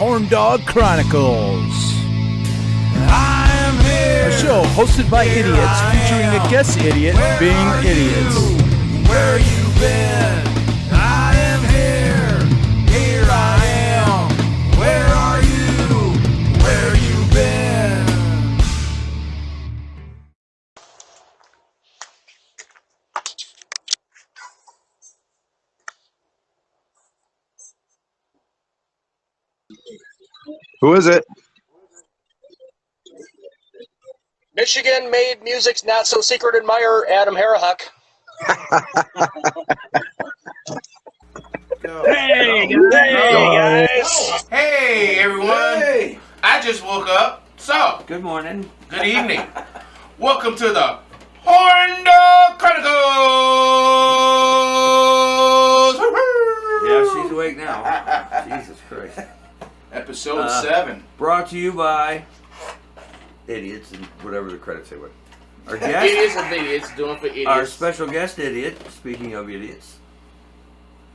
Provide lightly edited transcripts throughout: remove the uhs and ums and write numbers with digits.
Horndog Chronicles. I am here. A show hosted by idiots featuring a guest idiot being idiots. Where you been? I am here. Here I am. Where are you? Where you been? Who is it? Michigan-made music's not-so-secret admirer, Adam Harahuc. Hey guys! Hey everyone! Hey. I just woke up. So, Good morning. good evening. Welcome to the Horndog Chronicles. Yeah, she's awake now. Jesus Christ. Episode 7. Brought to you by idiots and whatever the credits say what. Our guest, Idiots and idiots doing for idiots. our special guest idiot, speaking of idiots,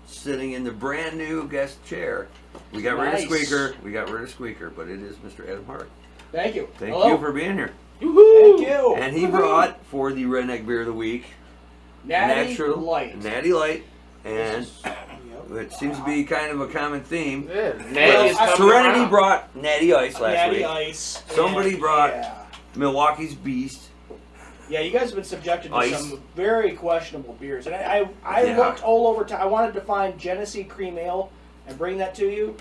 sitting in the brand new guest chair. We got rid of Squeaker, but it is Mr. Adam Harahuc. Thank you. Thank Hello. you for being here. Thank you. And he brought for the Redneck Beer of the Week, Natty natural Light. Natty Light, and it seems to be kind of a common theme. Yeah, Natty is coming Serenity around. brought Natty Ice last Natty week. Ice. Somebody and- brought- Yeah. Milwaukee's Beast. Yeah, you guys have been subjected to Ice. some very questionable beers. And I Yeah. looked all over I wanted to find Genesee Cream Ale and bring that to you.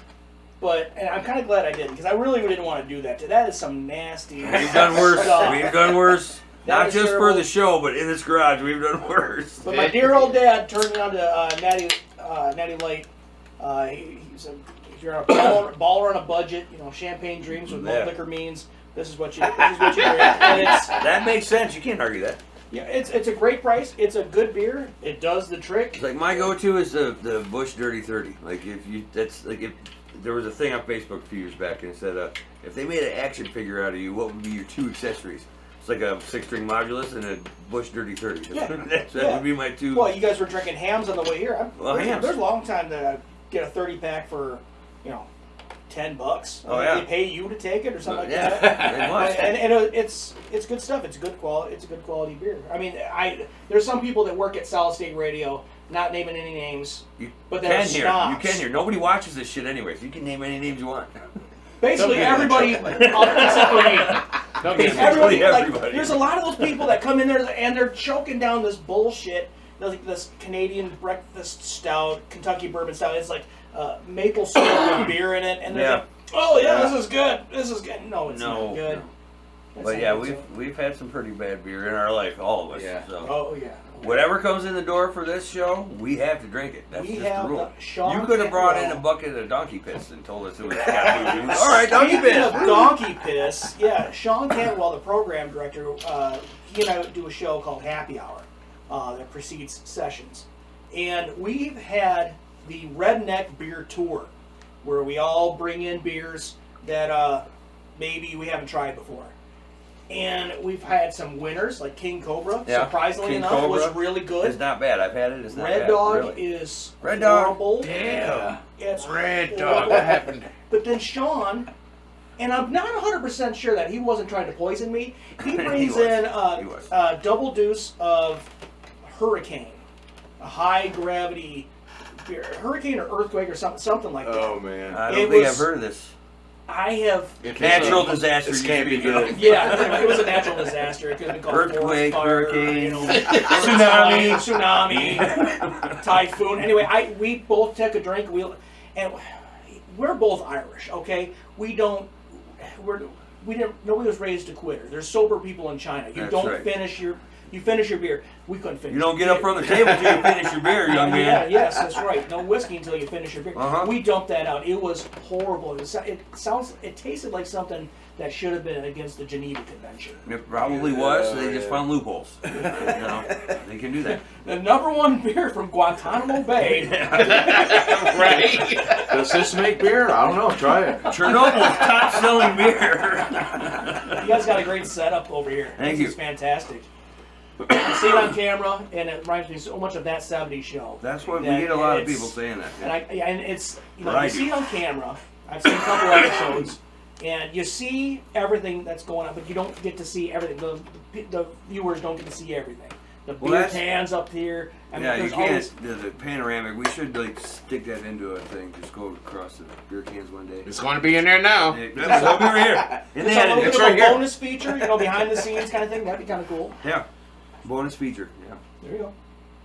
And I'm kind of glad I didn't, because I really didn't want to do that. That is some nasty We've done worse. stuff. We've done worse. That Not is just terrible. for the show, but in this garage, we've done worse. But my dear old dad turned me on to Natty Light. If you're a baller on a budget, champagne dreams with Yeah. no liquor means this is what you drink. And That makes sense. You can't argue that. it's a great price. It's a good beer. It does the trick. It's like my go-to is the Busch Dirty 30. Like if there was a thing on Facebook a few years back and it said if they made an action figure out of you, what would be your two accessories? It's like a 6-string modulus and a Busch Dirty 30. Yeah. That would be my two. Well, you guys were drinking hams on the way here. Hams. There's a long time that I get a 30-pack for, $10. Oh, yeah. They pay you to take it or something like Yeah, that. they must. And it's good stuff. It's good quality. It's a good quality beer. I mean, there's some people that work at Solid State Radio, not naming any names, but they're You snobs. can hear. Nobody watches this shit anyway, so you can name any names you want. Basically, Don't everybody except for me. Don't get me Everybody, everybody. there's a lot of those people that come in there and they're choking down this bullshit. Like this Canadian breakfast stout, Kentucky bourbon stout. It's like maple syrup with beer in it, and they're like, "Oh yeah, this is good. This is good." No, it's not good. No. That's But not yeah, good. we've had some pretty bad beer in our life, all of us. Yeah. So. Oh yeah. Whatever comes in the door for this show, we have to drink it. That's We just have the rule. the Sean You could have brought in a Cantwell. bucket of donkey piss and told us it was cat food. All right, donkey Speaking piss. of donkey piss, yeah, Sean Cantwell, the program director, he and I do a show called Happy Hour that precedes sessions. And we've had the Redneck Beer Tour, where we all bring in beers that maybe we haven't tried before. And we've had some winners, like King Cobra, Yeah, surprisingly King enough, Cobra was really good. It's not bad. I've had it. It's not Red bad. Dog really. is Red Dog. horrible. Damn. It's Red Dog. horrible. What happened? But then Sean, and I'm not 100% sure that he wasn't trying to poison me, he brings was. in He was. a double deuce of Hurricane, a high gravity beer. Hurricane or Earthquake or something like that. Oh man. I It don't think was- I've heard of this. I have, Natural disaster. This you can't be speak of. good. yeah, it was a natural disaster. It could have been called Earthquake, forest fire, hurricane, tsunami, typhoon. Anyway, we both took a drink. We're both Irish, okay? Nobody was raised a quitter. There's sober people in China. You That's don't right. finish your beer. We couldn't finish. You don't get up from the table until you finish your beer, young man. Yeah, yes, that's right. No whiskey until you finish your beer. Uh-huh. We dumped that out. It was horrible. It tasted like something that should have been against the Geneva Convention. It probably was. So they just Yeah. found loopholes. They can do that. The #1 beer from Guantanamo Bay. Right. Does this make beer? I don't know. Try it. Chernobyl's top-selling beer. You guys got a great setup over here. Thank This you. is fantastic. I see it on camera, and it reminds me so much of That 70s Show. That's what we That get a lot of it's- people saying that. And it's Right. you see it on camera, I've seen a couple episodes, and you see everything that's going on, but you don't get to see everything. The viewers don't get to see everything. The beer cans up here. I mean, you there's can't. always, The panoramic. We should like stick that into a thing. Just go across the beer cans one day. It's going to be in there now. It's over here. And there's then a little it's bit of right a here. bonus feature, behind the scenes kind of thing. That'd be kind of cool. Yeah, bonus feature. Yeah. There you go.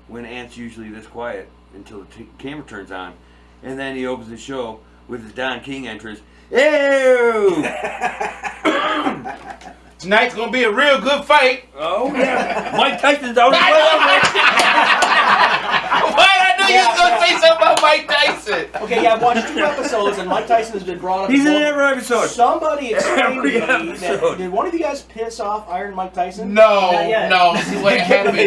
When Ant's usually this quiet until the camera turns on, and then he opens the show with his Don King entrance. Ew! Tonight's going to be a real good fight. Oh yeah, Mike Tyson's out. Why I knew you was going to say something about Mike Tyson. Okay, yeah, I've watched 2 episodes, and Mike Tyson has been brought up. He's in every episode. Somebody explained Every to me episode. that, did one of you guys piss off Iron Mike Tyson? No. See what happened.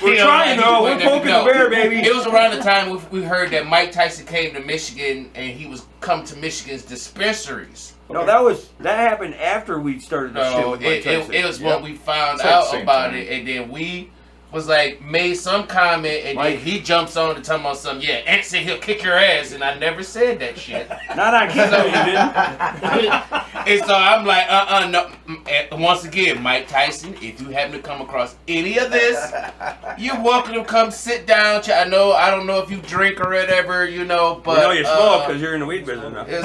We're trying though. We're poking the bear, baby. It was around the time we heard that Mike Tyson came to Michigan and he was come to Michigan's dispensaries. No, that happened after we started the show. It was when we found out about it, and then we was like made some comment, and then he jumps on to tell me something. Yeah, Ant said he'll kick your ass, and I never said that shit. Not on camera, you didn't. And so I'm like, no. Once again, Mike Tyson, if you happen to come across any of this, you're welcome to come sit down. I don't know if you drink or whatever, but you know you smoke because you're in the weed business now. So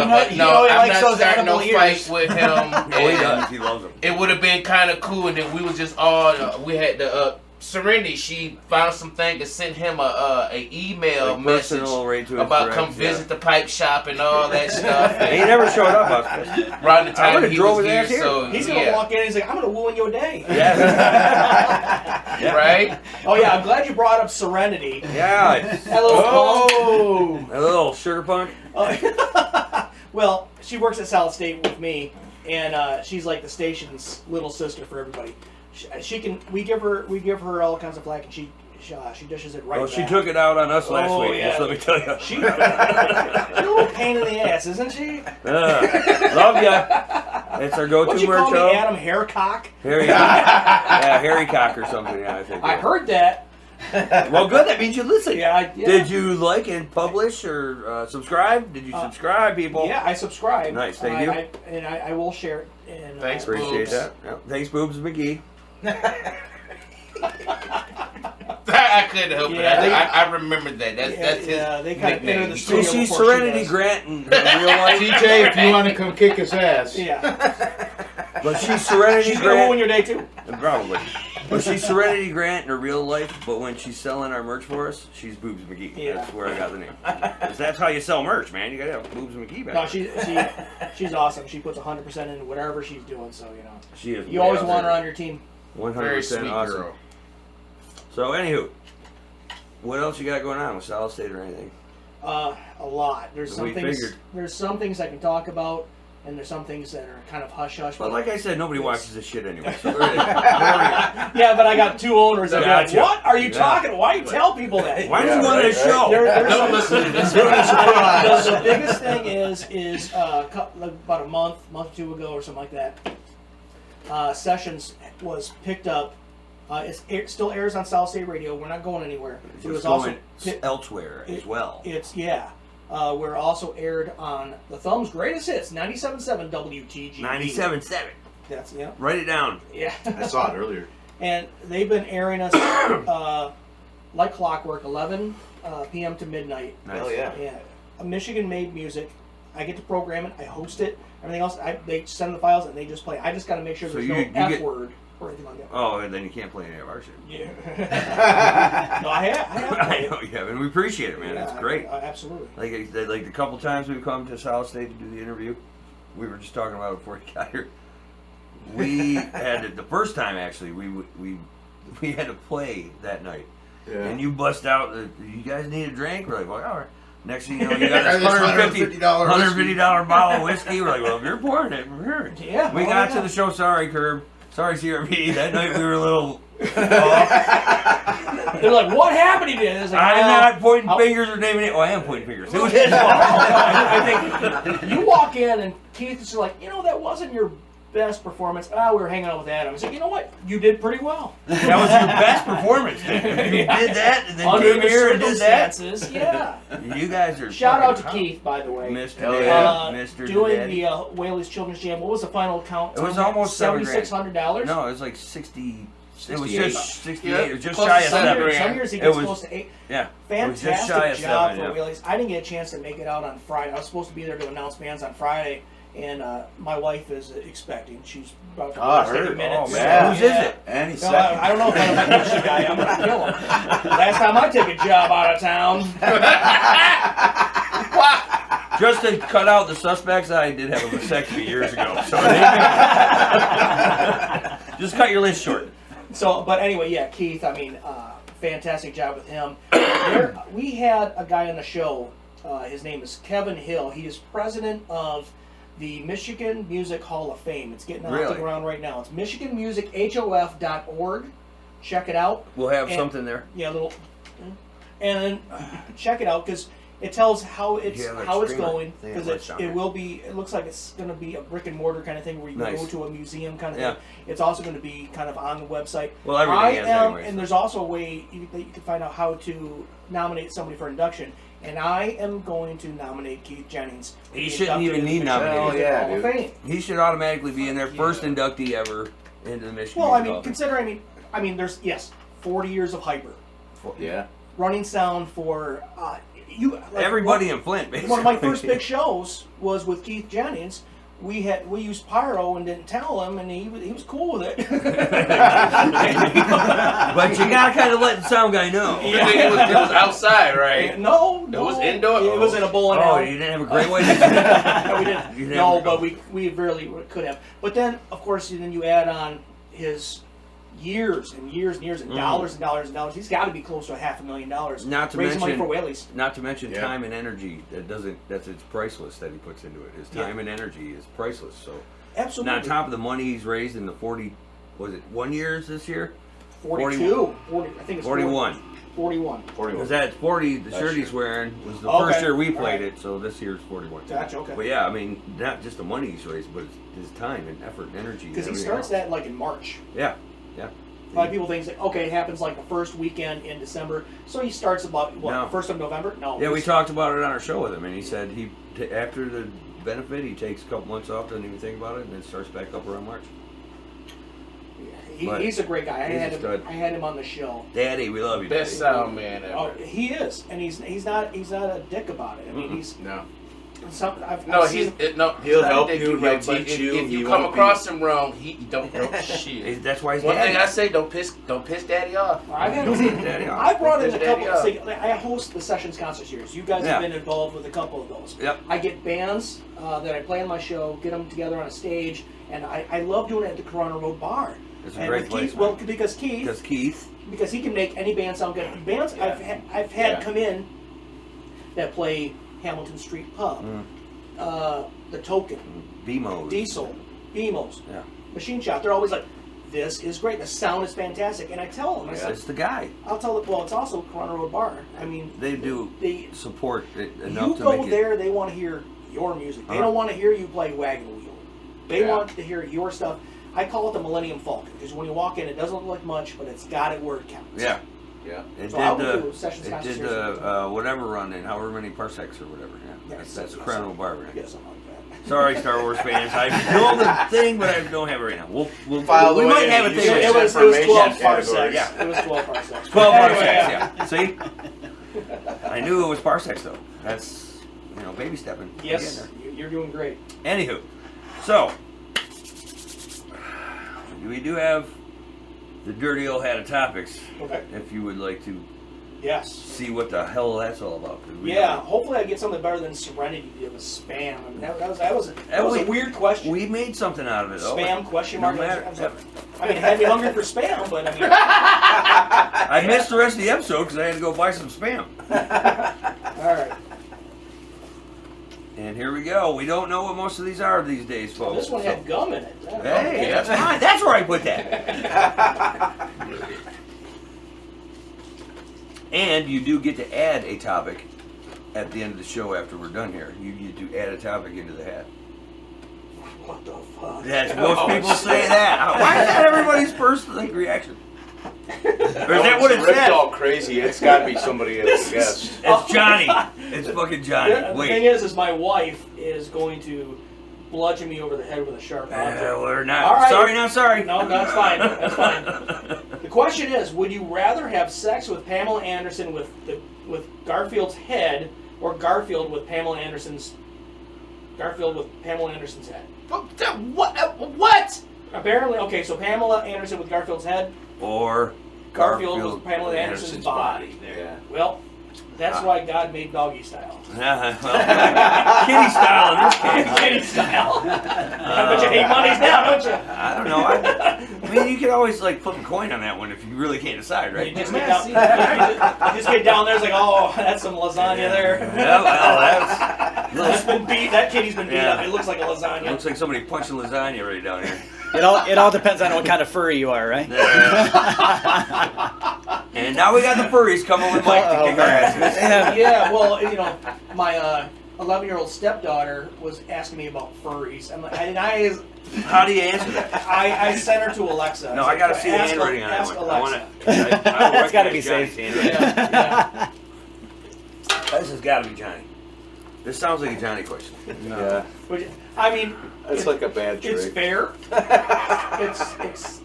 but no, I'm not starting no fight with him. Oh, he does. He loves them. It would have been kind of cool, and then we was just all we had the Serenity. She found something and sent him a email message about come visit the pipe shop and all that stuff. He never showed up. Around the time he was here, so he's gonna walk in and he's like, "I'm gonna ruin your day." Yeah. Right? Oh yeah, I'm glad you brought up Serenity. Yeah. That little a little sugar punk. Well, she works at Solid State with me, and she's like the station's little sister for everybody. We give her all kinds of flack, and she dishes it right back. She took it out on us last week. Yeah. Just let me tell you. She's a little pain in the ass, isn't she? Love ya. It's our go-to merch. What'd you call me, Adam Harahuc? Harry Cock or something. Yeah, I think. I heard that. Well, good. That means you listen. Yeah. Did you like and publish or subscribe? Did you subscribe, people? Yeah, I subscribe. Nice, thank you. I will share it. And, thanks, appreciate that. Yep. Thanks, Boobs McGee. I couldn't help it. I remember that. That's his they kind nickname. of the studio. She's Serenity Grant in real life. TJ, if you want to come kick his ass. Yeah. But she's Serenity She's Grant. gonna ruin your day too. Probably. But she's Serenity Grant in her real life, but when she's selling our merch for us, she's Boobs McGee. Yeah. That's where I got the name. 'Cause that's how you sell merch, man. You gotta have Boobs McGee back. No, she's awesome. She puts 100% into whatever she's doing. So she is. You always want her on your team. 100% awesome. Girl. So anywho, what else you got going on with Solid State or anything? A lot. There's some things I can talk about, and there's some things that are kind of hush hush. But like I said, nobody watches this shit anyway. So yeah, but I got 2 owners that are like, "What are you talking? Why do you tell people that? Why do you want this show?" Don't listen to this. The biggest thing is about a month or 2 ago or something like that. Sessions was picked up. It still airs on South State Radio. We're not going anywhere. It was also elsewhere as well. We're also aired on the Thumb's Greatest Hits, 97.7 WTG. 97.7. That's Write it down. Yeah. I saw it earlier. And they've been airing us like clockwork, 11 p.m. to midnight. Nice. Hell yeah. Yeah. Michigan-made music. I get to program it. I host it. Everything else, they send the files and they just play. I just got to make sure there's no F word or anything like that. Oh, and then you can't play any of our shit. Yeah. No, I have. I know you have, and we appreciate it, man. It's great. Absolutely. Like the couple times we've come to South State to do the interview, we were just talking about it before you got here. We had the first time actually. We had to play that night, and you bust out. You guys need a drink? We're like, well, all right. Next thing you know, you got this $150 bottle of whiskey. We're like, well, if you're pouring it, we're here. Yeah. We got to the show. Sorry, Curb. Sorry, CRB. That night we were a little. They're like, what happened to you? Like, I'm not pointing fingers or naming it. Oh, I am pointing fingers. It was his fault. I think you walk in and Keith is like, that wasn't your best performance. We were hanging out with Adam. I said, you know what? You did pretty well. That was your best performance. You did that, and then Under came the here and did that. circumstances, yeah. You guys are. Shout out to fucking Keith, by the way. Mr. Hell Daddy, yeah. Mr. Doing Daddy. the Whaley's Children's Jam. What was the final count? It was almost $7,600. No, it was like 60. It was 68. just 68. Yeah. It was just Close shy to of $7 7. grand. Some years he It gets was- close to 8. Yeah. It was just Fantastic shy of job 7, for yeah. Whaley's. I didn't get a chance to make it out on Friday. I was supposed to be there to announce bands on Friday, and my wife is expecting. She's about to I take a heard. minute. Oh, so, man. Whose is it? Any No, second. I don't know if I'm a Michigan guy. I'm gonna kill him. Last time I took a job out of town. Just to cut out the suspects, I did have a vasectomy years ago. So just cut your list short. So, but anyway, yeah, Keith. I mean, fantastic job with him. We had a guy on the show. His name is Kevin Hill. He is president of the Michigan Music Hall of Fame. It's getting off the Really? ground right now. It's michiganmusichof.org. Check it out. We'll have And- something there. Yeah, a little. And check it out because it tells how it's Yeah, like how it's streamer going thing because that lights down it there. will be. It looks like it's going to be a brick and mortar kind of thing where you Nice. go to a museum kind of Yeah. thing. It's also going to be kind of on the website. Well, everything I is am, anyways. and there's also a way that you can find out how to nominate somebody for induction. And I am going to nominate Keith Jennings. to He be shouldn't inducted even into need the Michigan nominated. Music Hell yeah, Hall of dude. Fame. He should automatically be in there, first inductee ever into the Michigan. Well, I Music mean, Hall of Fame. considering, I mean, there's 40 years of hyper. Yeah. Running sound for you. Like, Everybody in Flint, basically. One of my first big shows was with Keith Jennings. We used pyro and didn't tell him, and he was cool with it. But you gotta kind of let the sound guy know. Good thing it was No, outside, right? no, was indoor? It was in a bowling Oh, alley. you didn't have a great way to No, we didn't. You No, never- but we really could have. But then, of course, then you add on his years and years and years and dollars and dollars and dollars. He's got to be close to $500,000. Not to raising money mention- for Whaley's. Not to mention Yeah. time and energy. That's it's priceless that he puts into it. His time and energy is priceless. So, Absolutely. now on top of the money he's raised in the 1 years this year? 42. 40, I think it's 41. 41. 41. Because that's 40. The Last shirt year. he's wearing was the Okay. first year we played Alright. it. So this year's 41. Gotcha, okay. But yeah, I mean, not just the money he's raised, but his time and effort and energy. Because he and starts everything that like in March. else. Yeah, yeah. A lot of people think, okay, it happens like the first weekend in December. So he starts about, what, No. 1st of November? No. Yeah, we it's- talked about it on our show with him, and he said after the benefit, he takes a couple months off, doesn't even think about it, and then starts back up around March. But He's a great guy. he's a stud. I had him on the show. Daddy, we love you. Best Daddy. sound man ever. Oh, he is, and he's not a dick about it. I mean, he's No. something. I've No, seen he's no. He'll not help that you, right, he'll but teach you, If he you come won't across him wrong, he don't He's- shit. That's why he's One daddy. thing I say, don't piss Daddy off. I've had Don't get daddy off. I brought in Don't a piss couple. daddy See, I host the Sessions concert series. You guys Yeah. have been involved with a couple of those. Yep. I get bands that I play on my show, get them together on a stage, and I love doing it at the Corona Road Bar. It's a And great with place, Keith, well, man. because Because Keith, he can make any band sound good. Bands Yeah. I've had Yeah. come in that play Hamilton Street Pub, The Token, BMO. Diesel, Emos, Yeah. Machine Shop. They're always like, "This is great. The sound is fantastic." And I tell them, I said, That's the guy. "I'll tell them. Well, it's also Corona Road Bar. I mean, They do They support it enough you to go make there, they want to hear your music. They Uh-huh. don't want to hear you play Wagon Wheel. They Yeah. want to hear your stuff. I call it the Millennium Falcon because when you walk in, it doesn't look like much, but it's got it where it counts. it. Yeah. Yeah. It So I did would do the sessions it concert did series. the whatever run in however many parsecs or whatever. Yeah. Yes, That's yes, Crown Bar. Right? Yeah, something like that. Sorry, Star Wars fans. I know the thing, but I don't have it right now. We'll File we away might have a any thing. usage It was 12 information parsecs. categories. Yeah. It was 12 parsecs. 12 Anyway, parsecs, yeah. See? I knew it was parsecs, though. That's, baby stepping. Yes, Getting you're doing great. there. Anywho, so, we do have the dirty old hat of topics, Okay. if you would like to Yes. see what the hell that's all about. 'cause we Yeah. don't- Hopefully, I get something better than Serenity did with spam. I mean, that was we- a weird question. We made something out of it, though. Spam question No mark. matter- I mean, it had me hungry for spam, but I mean, I missed the rest of the episode because I had to go buy some spam. all right. And here we go. We don't know what most of these are these days, folks. This one so- had gum in it. Hey, that's fine. That's where I put that. And you do get to add a topic at the end of the show after we're done here. You get to add a topic into the hat. what the fuck? Yes, most people say that. Why is that everybody's first reaction? Or is that what it Rick's says? all crazy. It's got to be somebody else guessed. It's Johnny. It's fucking Johnny. The thing is my wife is going to bludgeon me over the head with a sharp object. We're not. All right. Sorry, not sorry. No, that's fine. That's fine. The question is, would you rather have sex with Pamela Anderson with Garfield's head, or Garfield with Pamela Anderson's head? What? Apparently, okay. So Pamela Anderson with Garfield's head, Or Garfield with Pamela Anderson's body. Yeah. Well, that's why God made doggy style. Kitty style in this case. Kitty style. I bet you hate Mondays now, don't you? I don't know. I mean, you could always like flip a coin on that one if you really can't decide, right? You just get down, you just get down there. It's like, oh, that's some lasagna there. Yeah, well, That's been beat. That kitty's been beat Yeah. up. It looks like a lasagna. looks like somebody punched a lasagna right down here. It all depends on what kind of furry you are, right? And now we got the furries coming with Mike to kick our asses. Yeah, well, you know, my 11-year-old stepdaughter was asking me about furries. I'm like, How do you answer that? I sent her to Alexa. No, I gotta see the handwriting on that ask one. Alexa. It's gotta be safe. Yeah. This has got to be Johnny. This sounds like a Johnny question. Yeah. Which, I mean, That's like a bad trick. it's fair.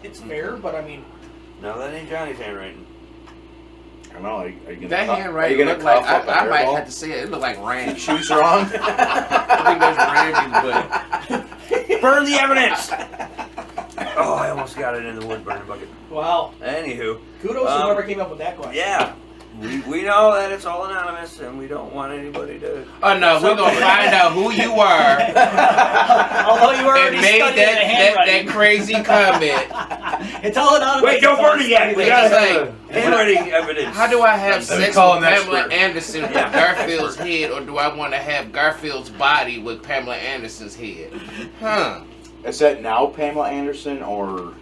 It's fair, but I mean, No, that ain't Johnny's handwriting. I don't know. Are you gonna That are you handwriting gonna looked like, cough up a I might hairball? have to say it looked like Randy. Shoes wrong? I think that's Randy's butt. Burn the evidence! Oh, I almost got it in the wood burning bucket. wow. Anywho. Kudos to whoever came up with that question. Yeah. We know that it's all anonymous and we don't want anybody to... Oh no, we're gonna find out who you are Although you already and made studied the that handwriting. crazy comment. It's all anonymous. Wait, don't burn it yet! We gotta It's have handwriting evidence. How do I have Let me sex call with an Pamela expert. Anderson with Garfield's head, or do I want to have Garfield's body with Pamela Anderson's head? Huh. Is that now Pamela Anderson or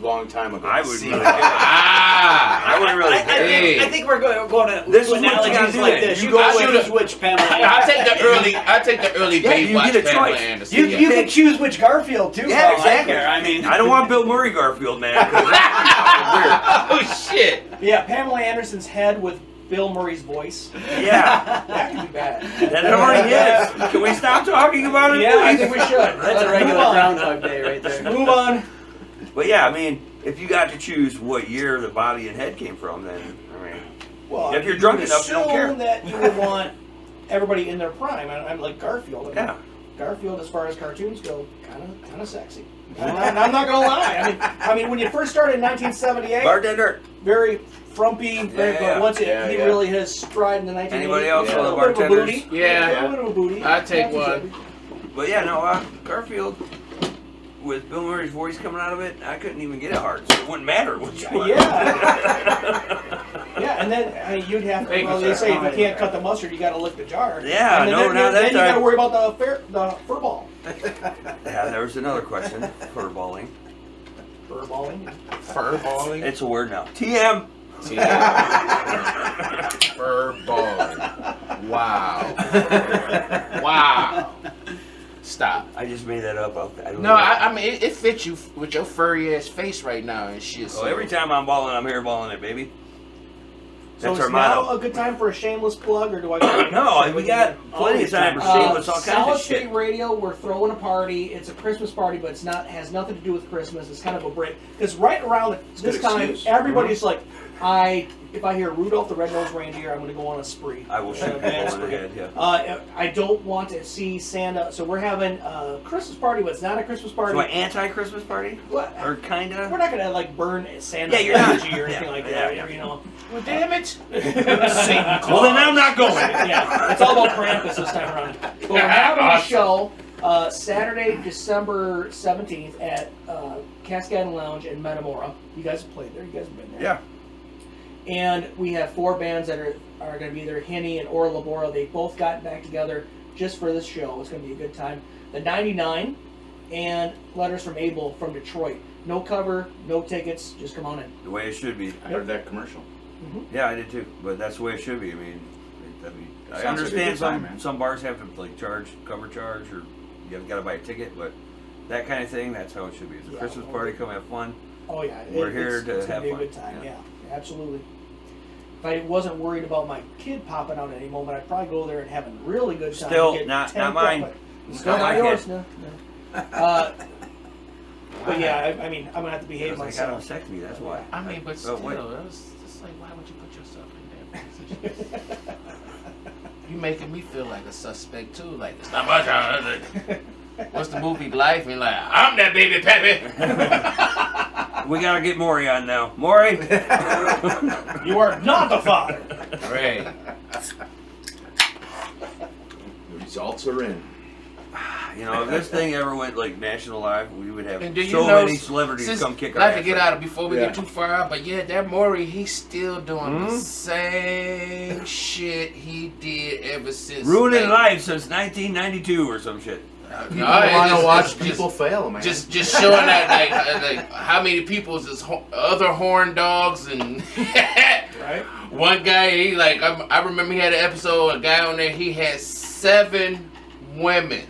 long time ago? I would really Ah! I wouldn't really care. I think we're going to This is do what you gotta analogies do like then. this. You You go go with- choose which Pamela. I take the early Yeah, you Baywatch get a Pamela choice. Anderson. You yeah. can choose which Garfield too. Yeah, for all exactly. I care. I mean, I don't want Bill Murray Garfield, man. 'cause Oh shit! Yeah, Pamela Anderson's head with Bill Murray's voice. yeah, That could be bad. that already is. Can we stop talking about it? Yeah, I please? think we should. that's a regular Move on. Groundhog Day right there. Move on. But yeah, I mean, if you got to choose what year the body and head came from, then, I mean, Well, if you're drunk you enough, you don't care. assume that you would want everybody in their prime. I'm like Garfield. I mean, Yeah. Garfield, as far as cartoons go, kind of sexy. I'm not gonna lie. I mean, when you first started in 1978, Bartender. very frumpy. Very, Yeah, but once he yeah. really his stride in the 1980s. Anybody else a want little the bit of a bartenders? booty. Yeah. A little bit of a booty. I'll take Not too one. shabby. But yeah, no, Garfield, with Bill Murray's voice coming out of it, I couldn't even get it hard, so it wouldn't matter which one. Yeah. Yeah, and then you'd have to. Thank you, Well, they sir. say if you can't cut the mustard, you got to lick the jar. Yeah, and then, no, then, not that then you got to time. worry about the furball. Yeah, there was another question. Furballing. Furballing. Furballing. It's a word now. TM. Furballing. Wow. Wow. Stop. I just made that up. I don't No, know. I mean it fits you with your furry ass face right now and shit. So every time I'm balling, I'm hairballing it, baby. So That's is our now motto. a good time for a shameless plug, or do I? No, we got plenty of time for shameless, all kinds Solid of shit. State Radio, we're throwing a party. It's a Christmas party, but has nothing to do with Christmas. It's kind of a break because right around this good time, excuse. everybody's like, if I hear Rudolph the Red-Nosed Reindeer, I'm going to go on a spree. I will shoot bad people in the spree. head, yeah. I don't want to see Santa, so we're having a Christmas party, but it's not a Christmas party. So an anti-Christmas party? What? Or kinda? We're not going to like burn Santa Yeah, you're not. effigy or anything Yeah, like yeah, that. yeah. You know. Well, damn it. Well, then I'm not going. Yeah, it's all about Krampus this time around. But we're having a show Saturday, December 17th at Cascade Lounge in Metamora. You guys have played there. You guys have been there. Yeah. And we have 4 bands that are going to be there. Henny and Ora Labora. They both got back together just for this show. It's going to be a good time. The 99 and Letters from Abel from Detroit. No cover, no tickets. Just come on in. The way it should be. I heard that commercial. Yeah, I did too. But that's the way it should be. I mean I Sounds like a understand good time, man. some bars have to like cover charge, or you got to buy a ticket. But that kind of thing, that's how it should be. It's a Yeah, Christmas well, party, come have fun. Oh yeah, We're here to it's gonna have be fun. a good time. Yeah. Yeah, absolutely. If I wasn't worried about my kid popping out at any moment, I'd probably go there and have a really good time. Still, Get not tanked mine. up, but still Not not my yours. kid. No. But yeah, I mean, I'm gonna have to behave Because I got myself. vasectomy, that's why. I mean, but still, wait. it was just like, why would you put yourself in that position? You making me feel like a suspect too. Like it's not my job. What's the movie Life? And like, I'm that baby Peppy. We gotta get Maury on now. Maury! You are not the father. Right. The results are in. You know, if this thing ever went like national live, we would have And do you so know, many celebrities since- come kick our Not to ass get right out of before we Yeah. get too far out, but yeah, that Maury, he's still doing the same shit he did ever since. Ruining like, lives since 1992 or some shit. People no, want it's to watch just- people fail, man. Just showing that like how many people's is other horn dogs and Right? one guy he like I remember he had an episode, a guy on there, he had 7 women.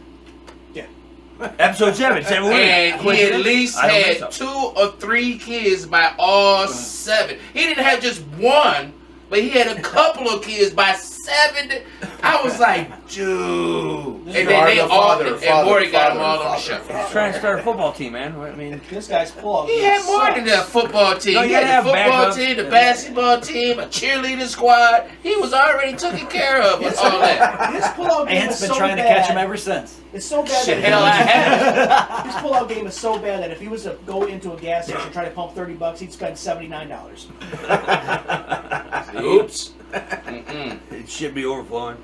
Episode 7, 7 women. And he at Coincidence? least I don't think had so. 2 or 3 kids by all 7. He didn't have just one, but he had a couple of kids by 7. I was like, dude. And then they all, and Maury got them all on the show. He's trying to start a football team, man. I mean, This guy's pull-out He game had more than sucks. that football team. No, He you had gotta the have football backup. team, the basketball team, a cheerleading squad. He was already taken care of with all that. His pull-out game Ant's is been so trying bad. to catch him ever since. It's so bad Shit, that hell, I have. his pull-out game is so bad that if he was to go into a gas station and try to pump $30, he'd spend $79. Oops. Mm-mm. it should be overflowing.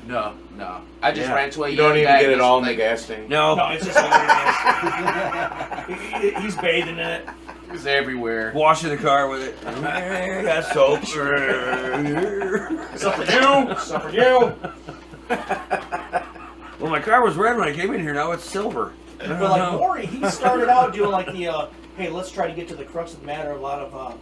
No. I just Yeah. ran to a you young don't even guy get it that's all in the like, gas tank. No. No, it's just he's bathing in it. It was everywhere. Washing the car with it. Got soap. Sup for you. Sup for you. Well, my car was red when I came in here. Now it's silver. But like Maury, he started out doing like the, hey, let's try to get to the crux of the matter, a lot of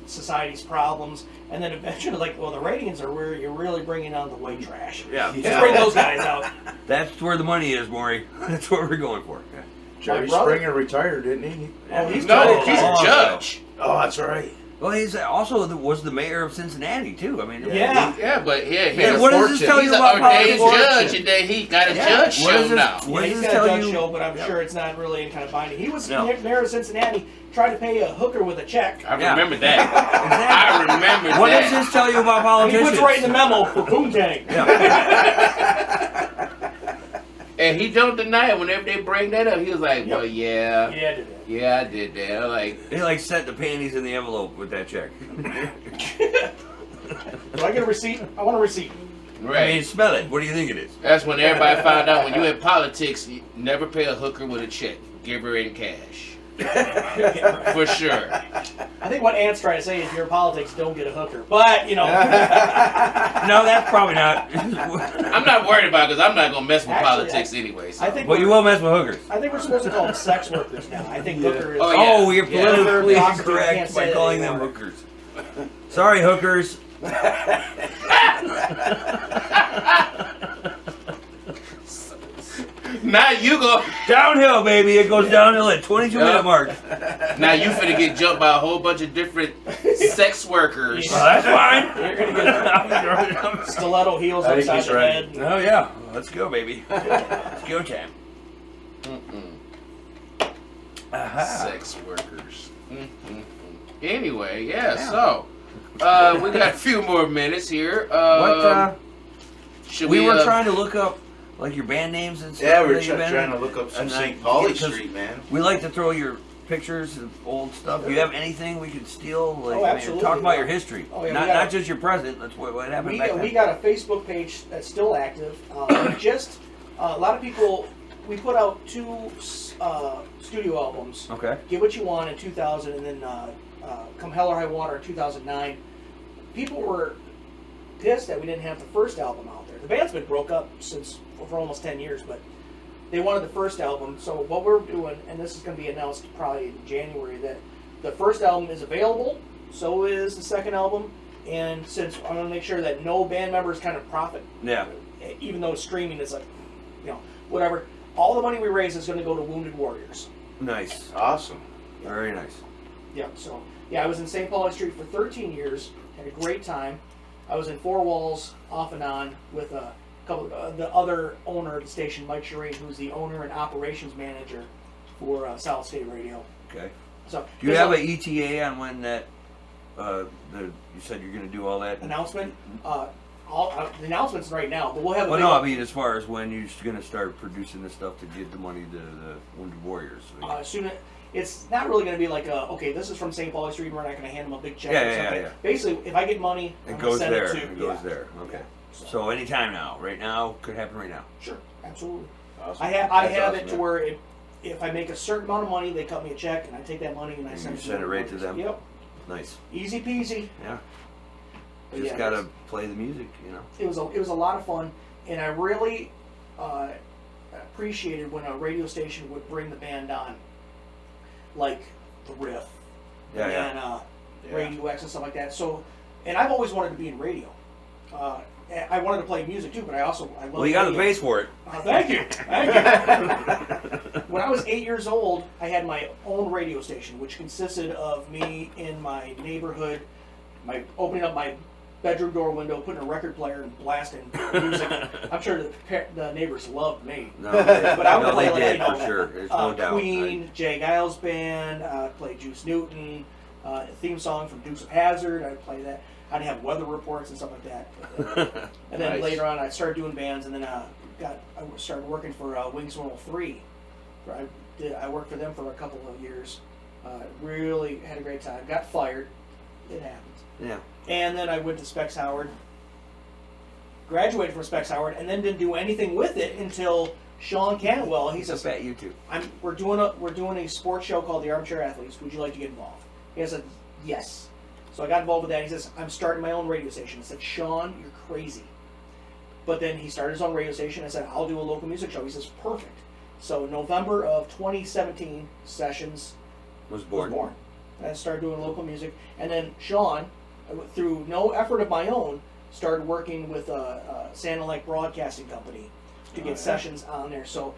society's problems, and then eventually like, well, the ratings are where you're really bringing on the white trash. Yeah. Let's bring those guys out. That's where the money is, Maury. That's what we're going for. Jerry brother- Springer retired, didn't he? Oh, he's No, good. he's a judge. Oh, that's right. Well, he's also was the mayor of Cincinnati too. I mean, Yeah. Yeah, but yeah, he's Yeah, a what does this tell he's you an about ordained politics? judge, and then he got a Yeah. judge What show is this- now. what Yeah, does he's this got tell a judge you? show, but I'm sure it's not really any kind of binding. He was mayor of Cincinnati, tried to pay a hooker with a check. I Yeah. remember that. I remember What that. does this tell you about He politicians? puts right in the memo for Poontang. And he don't deny it. Whenever they bring that up, he was like, "Well, yeah, Yeah, I did that. yeah, I did that." I'm like, He like set the panties in the envelope with that check. Do I get a receipt? I want a receipt. I right. mean, smell it. What do you think it is? That's when everybody found out when you in politics, you never pay a hooker with a check. Give her in cash. For sure. I think what Ant's trying to say is your politics don't get a hooker. But, you know. No, that's probably not. I'm not worried about it because I'm not going to mess with Actually, politics anyway. So. I think But you will mess with hookers. I think we're supposed to call them sex workers now. I think hooker is. Oh, yeah. Oh, you're Yeah. politically Hooker, can't incorrect say by that calling them anymore. hookers. Sorry, hookers. Now you go. Downhill, baby. It goes downhill at 22-minute mark. Now you finna get jumped by a whole bunch of different sex workers. Well, that's fine. You're going to get stiletto heels I think upside he's the ready. head. Oh, yeah. Let's go, baby. It's go time. Sex workers. Anyway, yeah. So we got a few more minutes here. Should we were trying to look up like your band names and stuff. Yeah, we were that you've been trying in. to look up some And, St. like, Pauli because Street, man. We like to throw your pictures of old stuff. Do you have anything we could steal? Like, Oh, absolutely. talk about your history. Oh, yeah, we not got not a- just your present. That's what happened We back then. got a Facebook page that's still active. Just a lot of people. We put out 2 studio albums. Okay. Get What You Want in 2000, and then Come Hell or High Water in 2009. People were pissed that we didn't have the first album out there. The band's been broke up for almost 10 years, but they wanted the first album. So what we're doing, and this is going to be announced probably in January, that the first album is available. So is the second album. And since I want to make sure that no band members kind of profit, Yeah. even though streaming is like, whatever. all the money we raise is going to go to Wounded Warriors. Nice. Awesome. Very nice. Yeah, so, yeah, I was in St. Pauli Street for 13 years, had a great time. I was in Four Walls off and on with a couple the other owner of the station, Mike Shireen, who's the owner and operations manager for South State Radio. Okay. So, Do you have an ETA on when that, you said you're going to do all that? announcement? The announcement's right now, but we'll have a Well, big- no, I mean, as far as when you're going to start producing this stuff to give the money to the Wounded Warriors. soon. It's not really going to be like, okay, this is from St. Pauli Street, and we're not going to hand them a big check Yeah, or yeah, something. yeah. Basically, if I get money, It I'm goes gonna send there. it to, It goes yeah. there. Okay. So- So anytime now. Right now. Could happen right now. Sure, absolutely. Awesome. I That's have awesome, it to where if I make a certain amount of money, they cut me a check, and I take that money and I And send you it send it right to Wounded them? Warriors. Nice. Yep, easy peasy. Yeah. But Just yeah, got to it's- play the music, you know. It was a lot of fun, and I really appreciated when a radio station would bring the band on, like the Riff, Yeah, yeah. and Yeah. Radio X and stuff like that. So, and I've always wanted to be in radio. I wanted to play music too, but I love. Well, you got the radio. bass for it. Thank you, thank you. When I was 8 years old, I had my own radio station, which consisted of me in my neighborhood, opening up my bedroom door window, putting a record player and blasting music. I'm sure the neighbors loved me. No, But I would no, play, they like, did you know, for sure. There's no doubt. Queen, Jay Giles Band, play Juice Newton, theme song from Dukes of Hazzard. I'd play that. I'd have weather reports and stuff like that. And then Nice. later on, I started doing bands, and then I started working for Wings 103. I worked for them for a couple of years. Really had a great time. Got fired. It happens. Yeah. And then I went to Specs Howard. Graduated from Specs Howard, and then didn't do anything with it until Sean Cantwell. He He's says, a fat you too. we're doing a sports show called The Armchair Athletes. Would you like to get involved? He said, yes. So I got involved with that. He says, I'm starting my own radio station. I said, Sean, you're crazy. But then he started his own radio station. I said, I'll do a local music show. He says, perfect. So November of 2017, Sessions Was was born. born. I started doing local music. And then Sean, through no effort of my own, started working with Santa Lake Broadcasting Company to get Sessions on there. So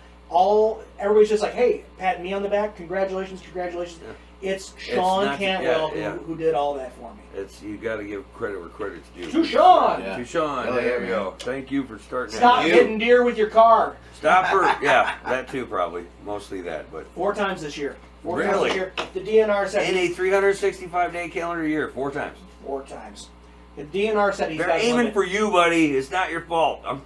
everybody's just like, hey, pat me on the back, congratulations. Yeah. It's Sean not- Cantwell yeah. who did all that for me. You got to give credit where credit's due. To Sean! Yeah. To Sean. Hell There yeah, we go. Thank you for starting Stop that. hitting deer with your car. Stop for that too probably. Mostly that, but 4 times this year. 4 times Really? this year. The DNR said in a 365-day calendar year, 4 times. 4 times. The DNR said he's They're got aiming limit. for you, buddy. It's not your fault. I'm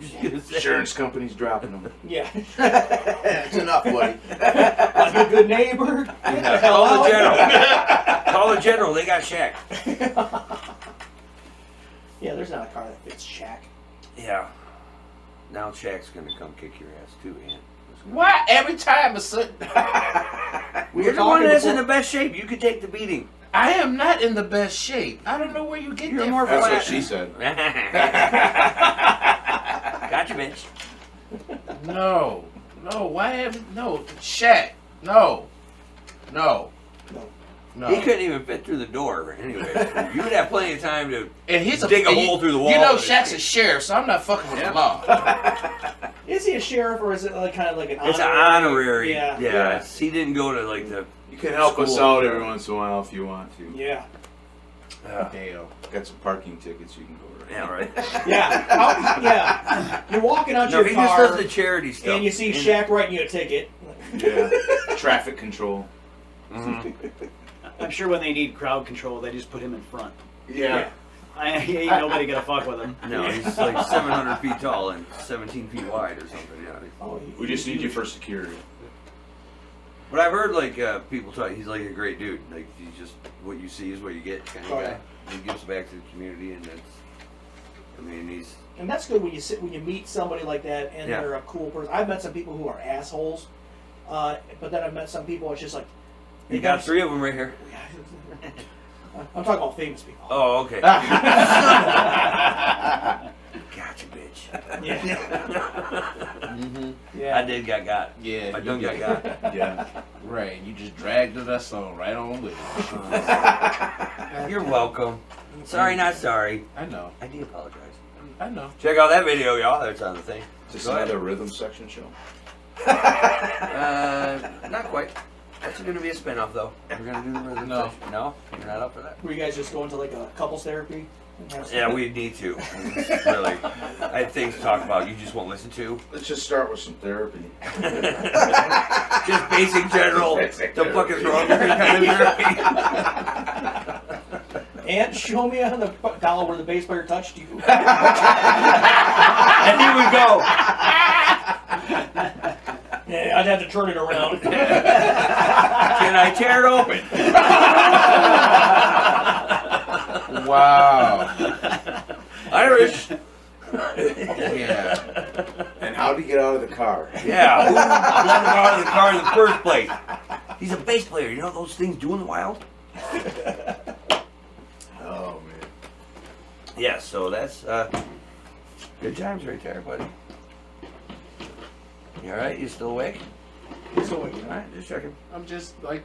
just gonna say. Insurance company's dropping them. Yeah. It's enough, buddy. Like a good neighbor. Get the hell Call the out. general. Call the general. They got Shaq. Yeah, there's not a car that fits Shaq. Yeah. Now Shaq's gonna come kick your ass too, Ant. Why every time a certain... We You're were the one talking that's in before. the best shape. You could take the beating. I am not in the best shape. I don't know where you get You're that more from. That's flat. what she said. Gotcha, bitch. No. Why have... No. Shaq. No. He couldn't even fit through the door anyway. You would have plenty of time to And he's dig a and hole through the wall. You know Shaq's a sheriff, so I'm not fucking with the law. Is he a sheriff or is it like kind of like an It's an honorary. Yeah. Yeah. He didn't go to like the. You can help us School. out every once in a while if you want to. Yeah. Damn. Got some parking tickets you can go to. Yeah, right. Yeah. Yeah. You're walking out No, your he just car does the charity stuff. and you see Shaq writing you a ticket. Yeah. Traffic control. Mhm. I'm sure when they need crowd control, they just put him in front. Yeah. Ain't nobody gonna fuck with him. No, he's like 700 feet tall and 17 feet wide or something. Yeah. Oh, We just need you for security. But I've heard like people talk. He's like a great dude. Like he's just what you see is what you get kind of Oh, guy. He gives back to the community, and that's. I mean, he's. And that's good when you meet somebody like that and Yeah. they're a cool person. I've met some people who are assholes, but then I've met some people it's just like. You got 3 of them right here. I'm talking about famous people. Oh, okay. Gotcha, bitch. Yeah. Mm-hmm. Yeah. I did got. Yeah. I done got. Yeah. Right. You just dragged us on right on with it. You're welcome. Sorry, not sorry. I know. I do apologize. I know. Check out that video, y'all. That's on the thing. Just Go ahead. another rhythm section show. Not quite. That's going to be a spinoff, though. We're going to do the rhythm No. section. No? You're not up for that? Were you guys just going to like a couples therapy? And have some- Yeah, we need to. Really. I have things to talk about you just won't listen to. Let's just start with some therapy. Just basic general. Basic The fuck is wrong with your kind of therapy? And show me on the dollar where the bass player touched you. And here we go. Yeah, I'd have to turn it around. Can I tear it open? Wow. Irish. Yeah. And how to get out of the car. Yeah. Who let him out of the car in the first place? He's a bass player. You know what those things do in the wild? Oh, man. Yeah, so that's good times right there, buddy. You alright? You still awake? Alright, just checking. I'm just like,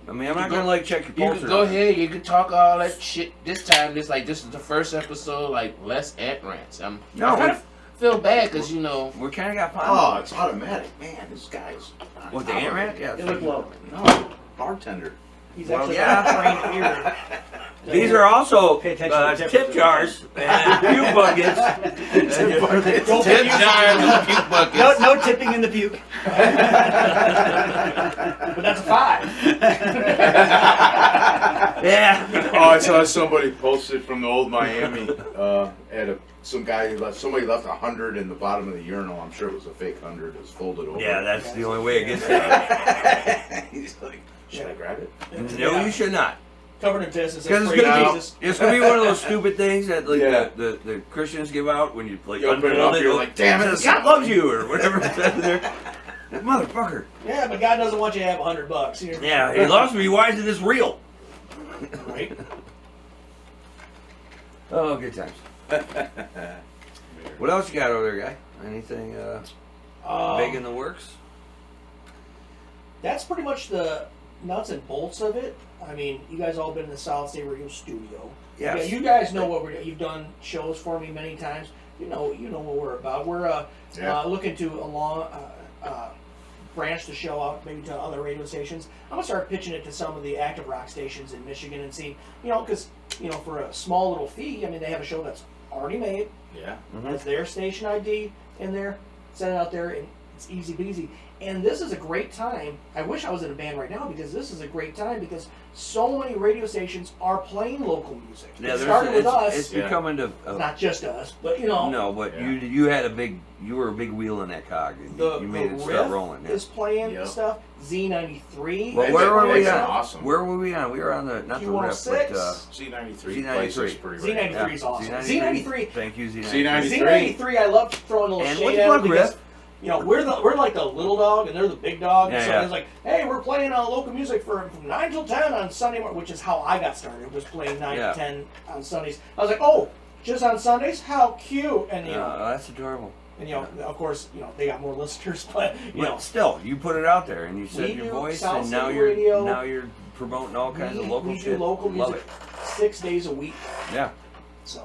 I mean, I'm not gonna like check your you pulse. can or go nothing. ahead, you can talk all that shit. This time, this is the first episode, like, less ant rants. I No, kind of feel bad because, you know, we kind of got Oh, fun. it's automatic. Man, this guy's... What, the ant rant? Yeah. You look low. No, bartender. He's Well, actually yeah. got a trained ear. These are also Pay attention to the tip temperature. jars and puke buckets. Don't tip be jars and puke buckets. No tipping in the puke. But that's a 5. Yeah. Oh, I saw somebody posted from the old Miami. Somebody left 100 in the bottom of the urinal. I'm sure it was a fake 100. It was folded over. Yeah, that's the only way it gets there. He's like, should I grab it? No, you should not. Covered in piss. It Because says it's praise gonna Jesus. be one of those stupid things that like Yeah. the Christians give out when you like You open it unfold up, you're like, damn it, says, God loves you or whatever it says there. Motherfucker. Yeah, but God doesn't want you to have $100. You're- Yeah, he loves me. Why isn't this real? Right? Oh, good times. What else you got over there, guy? Anything big in the works? That's pretty much the nuts and bolts of it. I mean, you guys all been in the Solid State Radio studio. Yes. Yeah, you guys know what we're doing. You've done shows for me many times. You know what we're about. We're looking to branch the show out maybe to other radio stations. I'm gonna start pitching it to some of the active rock stations in Michigan and see, because for a small little fee, I mean, they have a show that's already made. Yeah. Has their station ID in there, send it out there, and it's easy peasy. And this is a great time. I wish I was in a band right now because this is a great time because so many radio stations are playing local music. Yeah, It started with us, It's becoming to not just us, but no, but Yeah. you were a big wheel in that cog, and the you made it start riff rolling. Yeah. is playing Yep. stuff. Z93. Well, It's- where were we it's on? awesome. Where were we on? We were on the not the riff, but Z93. Z93. places pretty Z93 right. is awesome. Z93. Thank you, Z93. Z93. I love throwing a little And shade what's at them Plug because Riff? we're like the little dog and they're the big dog. Yeah, So yeah. it's like, hey, we're playing local music from 9 till 10 on Sunday morning, which is how I got started. Was playing 9 Yeah. to 10 on Sundays. I was like, oh, just on Sundays? How cute! And That's adorable. of course, they got more listeners, but But still, you put it out there, and you said We your do voice, South and now City you're Radio. promoting all kinds of we local do shit. local Love music 6 days a week. it. Yeah, So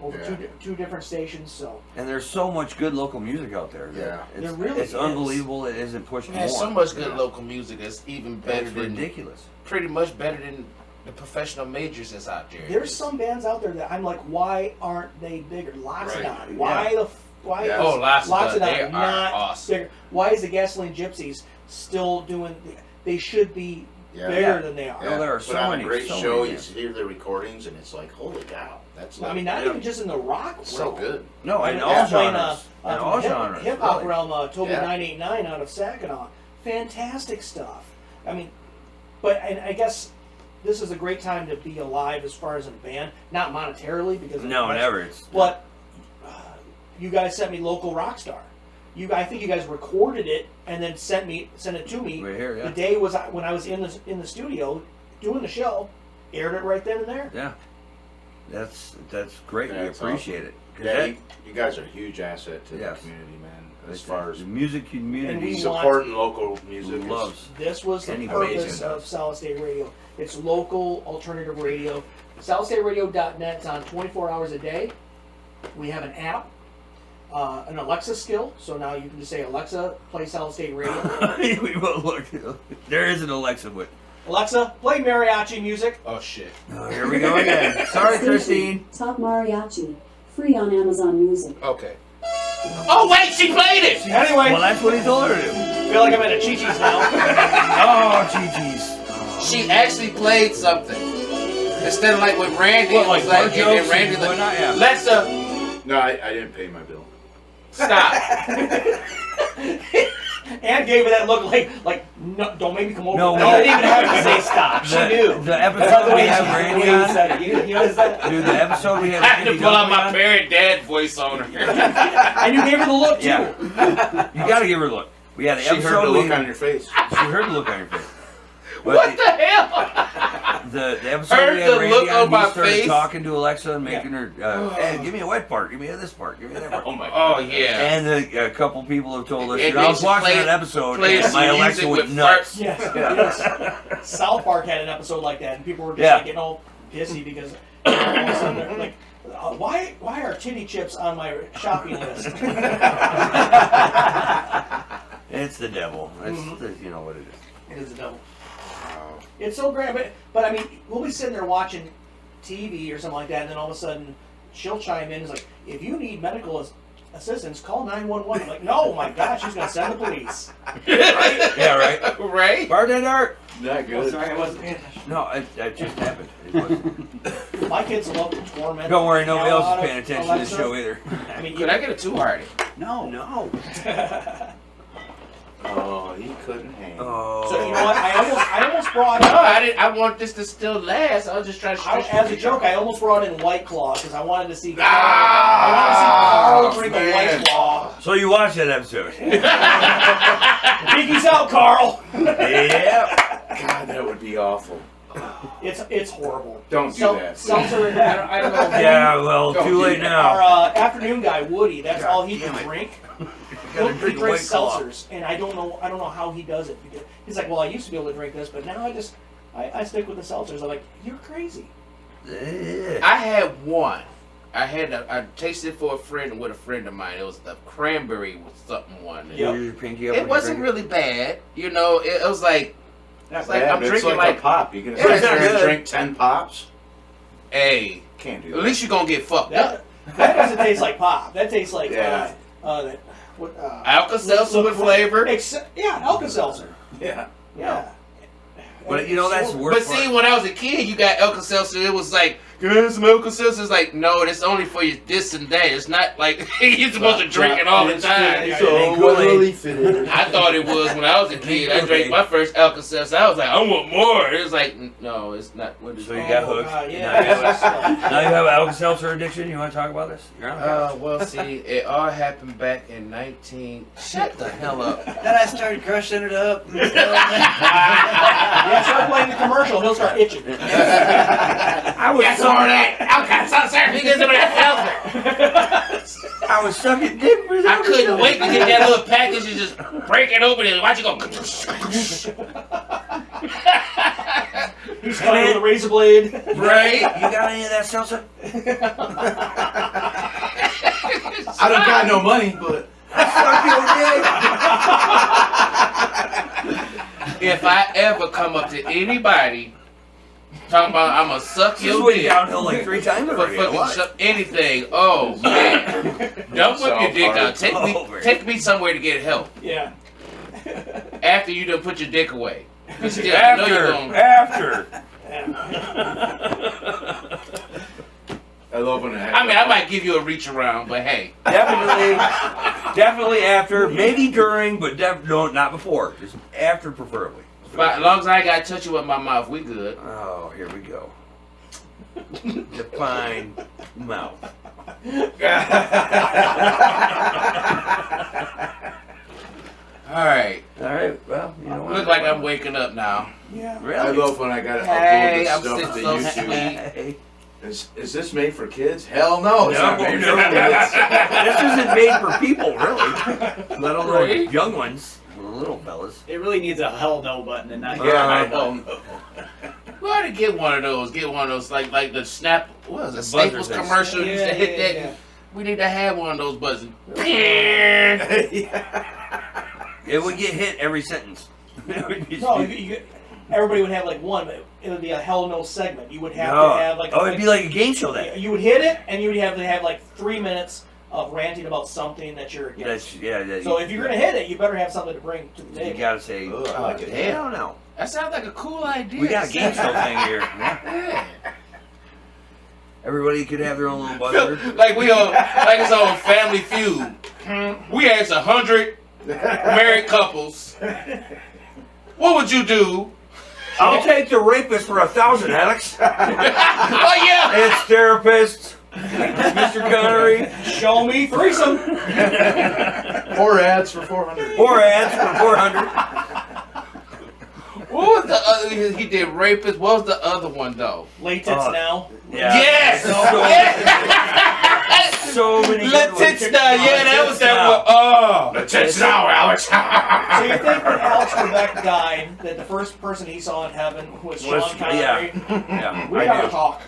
over Yeah. two different stations. So and there's so much good local music out there. Yeah. it's, There really it's is. unbelievable. It isn't pushed more. there's so much good local music that's even better It's than, ridiculous. pretty much better than the professional majors that's out there. there's some bands out there that I'm like, why aren't they bigger? Loxodon. Right. Why why Yeah. is Oh, Loxodon, they are not awesome. bigger? Why is the Gasoline Gypsies still doing? They should be Yeah. bigger Yeah. than they are. Yeah. there are Put so on many- a great so show. many, You hear the recordings, and it's like, holy cow, that's like, I mean, not even just in the rock world. so good. No, and They're all playing, genres. And all genres. Hip hop really. realm, Toby Yeah. 989 out of Saginaw. Fantastic stuff. I mean, and I guess this is a great time to be alive as far as in a band. Not monetarily because No, never. It's But you guys sent me Local Rockstar. I think you guys recorded it and then sent it to me. Right here, yeah. The day was when I was in the studio doing the show. Aired it right then and there. Yeah, that's great. Yeah, We it's appreciate it. 'Cause Yeah, that- you guys are a huge asset to Yes. the community, man. As that's far it. as the music And community we supporting local music, is- loves. This was the Kenny purpose Basin of does. Solid State Radio. It's local alternative radio. SolidStateRadio.net. It's on 24 hours a day. We have an app. an Alexa skill. So now you can just say, Alexa, play solid state radio. We won't look. There is an Alexa, but Alexa, play mariachi music. Oh shit. here we go again. Sorry, Christine. Top Mariachi. Free on Amazon Music. Okay. Oh wait, she played it. Anyway, Well, that's what he told her to do. I feel like I'm at a Chi-Chi's now. Oh, Chi-Chi's. She actually played something. Instead of like with Randy, What, it was like like, bar and jokes Randy and like, whatnot? Yeah. Alexa, No, I didn't pay my bill. stop. Ann gave her that look like no, don't make me come over. No, there. You didn't even have to say stop. She knew. The episode we have Randy you on. said it. You noticed that? Dude, the episode we have I had to Randy pull out my on. parent dad voice on her. And you gave her the look too. Yeah. You gotta give her a look. We had the She episode. heard the we- look on your face. She heard the look on your face. But What the hell? the episode Heard we the had Randy look on, on my he started face? talking to Alexa and making her, hey, give me a wet part, give me this part, give me that part. Oh my Oh God. yeah. And a couple people have told us, And I was they watching play- that episode play and some my Alexa music went with nuts. Yes, yes. South Park had an episode like that, and people were just Yeah. like getting all pissy because all of a sudden they're like, why are titty chips on my shopping list? It's the devil. It's Mhm. you know what it is. It is the devil. It's so great, but I mean, we'll be sitting there watching TV or something like that, and then all of a sudden she'll chime in. It's like, if you need medical assistance, call 911. I'm like, no, my God, she's gonna send the police. Yeah, right. Right? Bartender! Not Oh, good. sorry, I wasn't paying attention. No, it just happened. It wasn't. My kids love to torment. Don't worry, nobody else out is of paying attention to this Alexa. show either. I mean, Could I get a 2-hearted? No. No. Oh, he couldn't hang. Oh. So you know what? I almost brought No, in. I didn't. I want this to still last. I was just trying to. As a joke, I almost brought in White Claw because I wanted to see. Ah, I wanted to see Carl drink a man. White Claw. So you watched that episode? Pinkies out, Carl. Yeah. God, that would be awful. It's horrible. Don't do that. Seltzer. I don't know. Yeah, well, Don't too do late that. Our now. afternoon guy Woody. That's God all he damn can it. drink. Gotta He drink a drinks White Claw. seltzers, and I don't know how he does it. Because he's like, well, I used to be able to drink this, but now I stick with the seltzers. I'm like, you're crazy. Yeah. I had one. I tasted it for a friend with a friend of mine. It was the cranberry with something one. Yep. Your pinky up It when you wasn't drink really bad. You know, it was like, That's like Yeah, I'm but it's drinking like like, a pop. You can Yeah, it's not good. drink 10 pops. hey, Can't do at that. least you're gonna get fucked up. That doesn't taste like pop. That tastes like Yeah. Alka-Seltzer with flavor. Yeah, Alka-Seltzer. Yeah. Yeah. But you know that's the But worst see, part. when I was a kid, you got Alka-Seltzer. It was like, can I have some Alka-Seltzer? It's like, no, it's only for you this and that. It's not like you're supposed to drink it all the time. So Kool-Aid. really fit. I thought it was when I was a kid. I drank my first Alka-Seltzer. I was like, I want more. It was like, no, it's not. What is So it? you got Oh, hooked. God, Now you yeah. have- now you have Alka-Seltzer addiction. You want to talk about this? You're on. Well, see, it all happened back in 19. Shut the hell up. Then I started crushing it up. Yeah, start playing the commercial. He'll start itching. I was Got some more of that Alka-Seltzer. You get some of that seltzer. I was sucking dick for I couldn't wait to get that little package and just break it open and watch it go. He's cutting with a razor blade. Right? You got any of that seltzer? I don't got no money, but If I ever come up to anybody talking about I'm gonna suck This your went dick downhill like 3 times for already. fucking What? anything, oh man, don't whip your dick out. Over. Take me somewhere to get help Yeah. after you done put your dick away. But still, I know you're After. I love when it I mean, I might give you a reach around, but hey, Definitely after. Maybe during, but no, not before. Just after, preferably. as long as I got to touch you with my mouth, we good. Oh, here we go. Define mouth. All right, All right. Well, you know what? look like I'm waking up now. Yeah. I Really? love when I gotta Hey, upload I'm the stuff sitting to so YouTube. Hey. Is this made for kids? Hell no, it's not made for no. kids. This isn't made for people, really. Let alone Right? young ones, the little fellas. It really needs a hell no button and not Yeah, I know. We ought to get one of those. Get one of those like the Snap. What was it? The Staples buzzer things. commercial used to hit that. We need to have one of those buzzing. It would get hit every sentence. No, everybody would have like one, but it would be a hell no segment. You would have No. to have like. Oh, it'd be like a game show then. You would hit it, and you would have to have like 3 minutes of ranting about something that you're against. So if you're gonna hit it, you better have something to bring to the You table. gotta say, Ugh, I like it. hell no. That sounds like a cool idea. We got a game show thing here. Yeah. Everybody could have their own little buzzer. Like like it's on Family Feud. We asked 100 married couples, what would you do? I'll take the rapist for 1,000, Alex. Oh yeah. It's therapists. Mr. Connery. Show me threesome. 4 ads for 400. 4 ads for 400. What was the other? He did rapist. What was the other one though? Latex now. Yeah. Yes. So many good Let ones. tits now. Yeah, that was that one. Oh. The tits now, Alex. So you think when Alex Trebek died, that the first person he saw in heaven was Sean Connery? Yeah, We I gotta do. talk.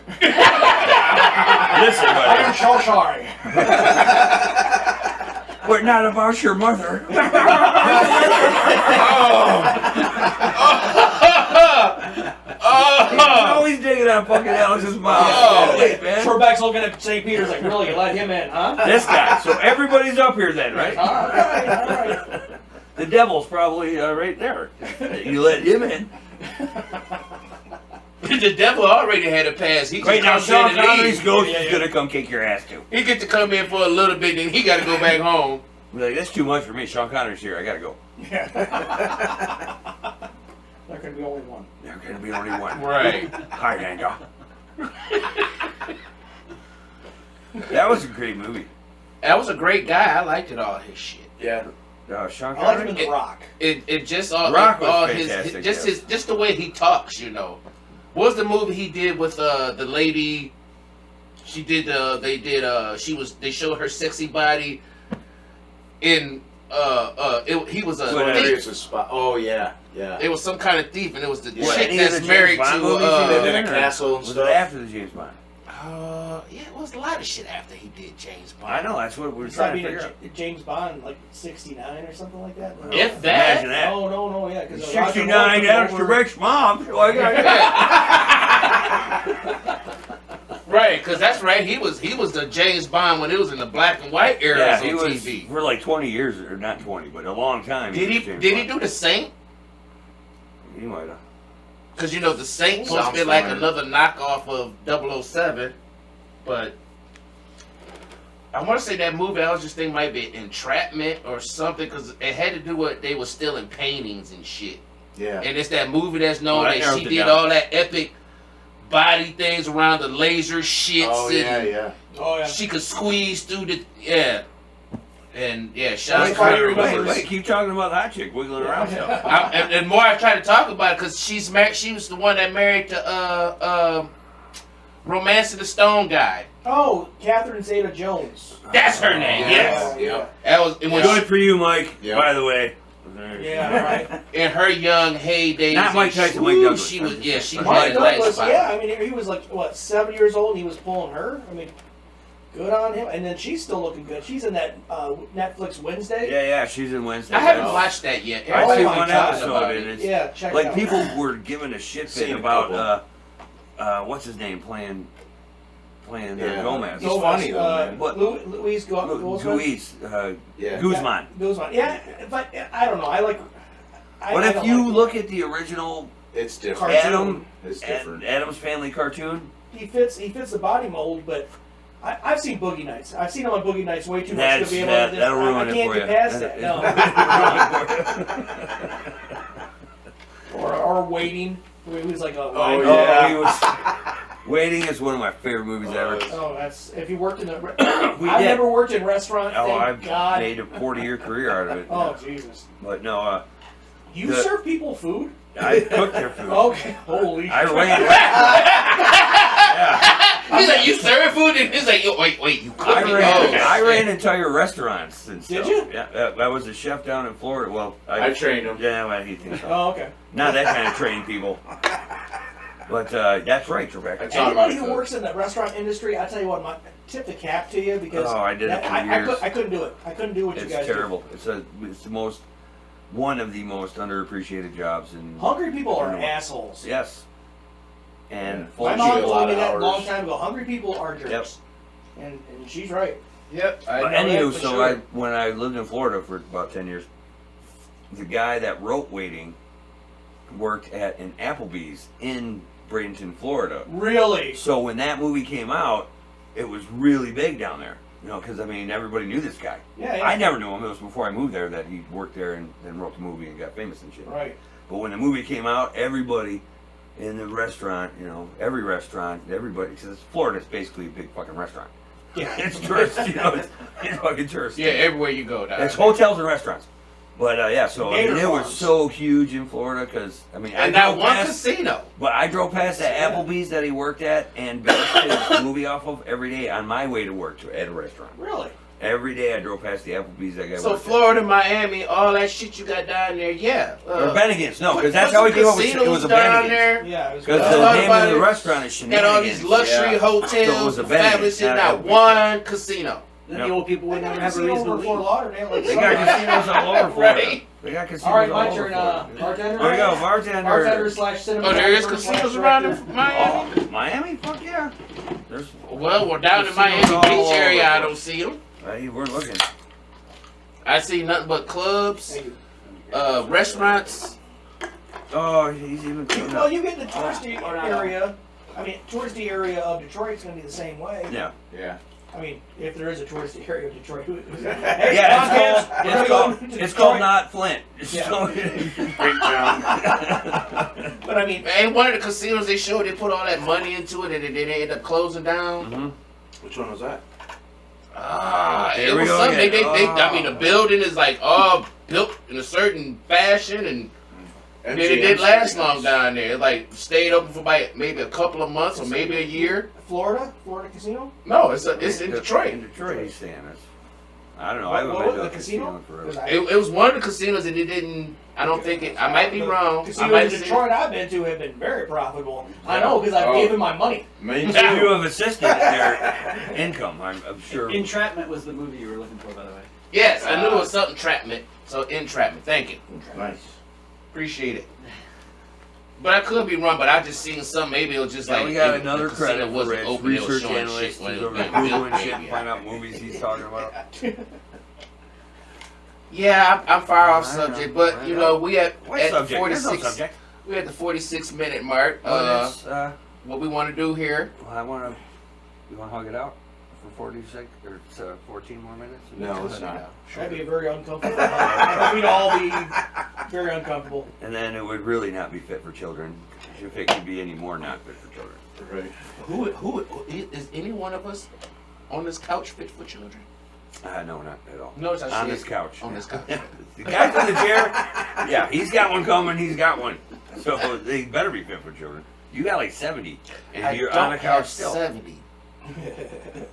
Listen, I'm buddy. so sorry. We're not about your mother. Oh. Always digging on fucking Alex's mom. Oh. Wait, man. Trebek's looking at St. Peter's like, really, you let him in, huh? This guy. So everybody's up here then, right? All right. The devil's probably right there. You let him in. The devil already had a pass. He just Right now, comes in Sean and Connery's leaves. ghost is gonna come kick your ass too. He get to come in for a little bit, then he got to go back home. Be like, that's too much for me. Sean Connery's here. I gotta go. There can be only one. There can be only one. Right. Hi, Daniel. That was a great movie. That was a great guy. I liked it all his shit. Yeah. Sean I like him Connery. in The Rock. It just all Rock was all fantastic, just the way he talks, you know. What was the movie he did with the lady? She did they showed her sexy body in he was a Hilarious thief. as spot. Oh yeah, yeah. It was some kind of thief, and it was the What, chick any of the that's James married Bond to movies he Lived did? in a castle and Was it stuff. after the James Bond? yeah, it was a lot of shit after he did James Bond. I know, that's what we're It's trying not to being figure out. James Bond, like 69 or something like that. If that. Imagine that. No, yeah. 'Cause 69, Alex Trebek's mom. Like, Right, because that's right. He was the James Bond when it was in the black and white era yeah, on he was TV. for like 20 years, or not 20, but a long time. Did was he James Bond. do the Saint? He might have. Because you know the Saint supposed to Sounds be like familiar. another knockoff of 007, but I want to say that movie. I was just thinking might be Entrapment or something because it had to do with they were stealing paintings and shit. Yeah. And it's that movie that's known that that narrows she it did down. all that epic body things around the laser shits. Oh and yeah. Oh, yeah. She could squeeze through the and Wait, Sean wait, Connery. wait, Wait, keep talking about that chick wiggling around stuff. And more I try to talk about it because she's married. She was the one that married to Romancing the Stone guy. Oh, Catherine Zeta-Jones. That's her name. Yes, Yeah. that was it was Good for you, Mike. Yeah. By the way. Yeah, right. in her young heydays. Not Mike and Tyson, Mike Douglas. She was she Mike had a nice Douglas, spot. yeah, I mean, he was like, what, 7 years old and he was pulling her? I mean, good on him. And then she's still looking good. She's in that Netflix Wednesday. Yeah, she's in Wednesday. I haven't watched that yet. I see Everybody one talks episode about and it. it's Yeah, check it like out. people were giving a shit fit Seen a about what's his name playing Yeah. Gomez. He's funny though, man. What? Luis Guiz, Yeah. Guzman. Guzman. Yeah, but I don't know. I like. But I if don't you like- look at the original It's different. Cartoon. It's different. Adam's Family cartoon, he fits the body mold, but I've seen Boogie Nights. I've seen him on Boogie Nights way too much That's- to be able that- to. that'll ruin I it can't for get you. past that. No. or Waiting. He was like a. Oh, yeah. he was. Waiting is one of my favorite movies ever. Oh, that's if you worked in a. We I've did. never worked in restaurant. Oh, Thank I've God. made a 40-year career out of it. Oh Jesus! But no, You The- serve people food? I cooked their food. Okay, holy. I shit. ran. Yeah. He's like, you serve food, and he's like, wait, you cook I it? I ran entire restaurants and Did stuff. you? Yeah, I was a chef down in Florida. Well, I trained him. Yeah, well, he thinks so. Oh, okay. Not that kind of training people. But that's right, Rebecca. I taught him how Anybody to who cook. works in the restaurant industry, I tell you what, tip the cap to you because I did it for years. I couldn't do it. I couldn't do what you It's guys terrible. It's one of the most underappreciated jobs in. do. Hungry people are in the world. assholes. Yes. And full My of mom shit. told me that a long time ago. Hungry people are jerks. Yep. And she's right. Yep. I But know anywho, that for so sure. when I lived in Florida for about 10 years, the guy that wrote Waiting worked at an Applebee's in Bradenton, Florida. Really? So when that movie came out, it was really big down there. You know, because I mean, everybody knew this guy. Yeah, yeah. I never knew him. It was before I moved there that he worked there and then wrote the movie and got famous and shit. Right. But when the movie came out, everybody in the restaurant, you know, every restaurant, everybody, because Florida's basically a big fucking restaurant. Yeah. It's tourist, you know, it's fucking tourist. Yeah, everywhere you go now. It's hotels and restaurants. But yeah, so I mean, Gator it was farms. so huge in Florida because I mean, And I that drove one past, casino. but I drove past that Applebee's that he worked at and based his movie off of every day on my way to work at a restaurant. Really? Every day I drove past the Applebee's that guy So worked Florida, Miami, all that shit you got down there, yeah. at. Or Bennigan's, no, because that's how he came up with it. It was a down Bennigan's. there. Yeah. It was Because A the lot name about of the it. restaurant is Got all these Shenanigans. luxury Yeah. hotels, So it was a Bennigan's, fabulous, and not not a- one casino. Then Yep. the old people wouldn't I even never have a seen reason to over Fort leave. Lauderdale. Like They got casinos all over Florida. Right. They got casinos All right, all my over turn. Florida. Bartender. There we go, bartender. Bartender slash cinema. Oh, there is director casinos slash around director. in Miami? Oh, Miami? Fuck yeah. There's. Well, we're down in Casinos Miami all Beach over area. I the don't see them. Hey, we're looking. I see nothing but clubs, Thank you. restaurants. Oh, he's even cleaning Well, up. you get in the touristy area. I mean, touristy area of Detroit's going to be the same way. Yeah. Yeah. I mean, if there is a touristy area of Detroit. Yeah, Hey, it's called, it's called not Flint. Yeah. So- Great town. But I mean, And one of the casinos they showed, they put all that money into it, and then they ended up closing down. Mhm. Which one was that? There It we was go something. again. I mean, the building is like all built in a certain fashion, and it didn't last long down there. It like stayed open for about maybe a couple of months or maybe a year. Florida Casino. No, it's in Detroit. In Detroit, he's saying that's. I don't know. I haven't What been was to the a casino casino? 'Cause forever. It was one of the casinos, and it didn't. I don't think it. I might be wrong. I Casinos might in have seen- Detroit I've been to have been very profitable. I know because I've Oh. given my money. Me You too. have assisted in their income, I'm sure. Entrapment was the movie you were looking for, by the way. Yes, I knew it was something entrapment. So entrapment. Thank you. Nice. Appreciate it. But I could be wrong. But I just seen some. Maybe it was just Yeah, like we got it- another the casino credit for wasn't Rich, open, they were research showing analyst. shit when He's it over was there being built, Googling shit, maybe. find out movies he's talking about. Yeah, I'm far off I know, subject, but I you know. know we at What the subject? There's no 46. subject. We at the 46-minute mark. Well, What we want to do here? I want to. You want to hug it out for 46 or 14 more minutes? No, it's not. That'd be very uncomfortable. I think we'd all be very uncomfortable. And then it would really not be fit for children if it could be any more not fit for children. Right. Who is any one of us on this couch fit for children? No, not at all. Notice I On said this couch. On this couch. The guy's in the chair. Yeah, he's got one coming. He's got one. So they better be fit for children. You got like 70, and I you're don't on a couch have still. 70.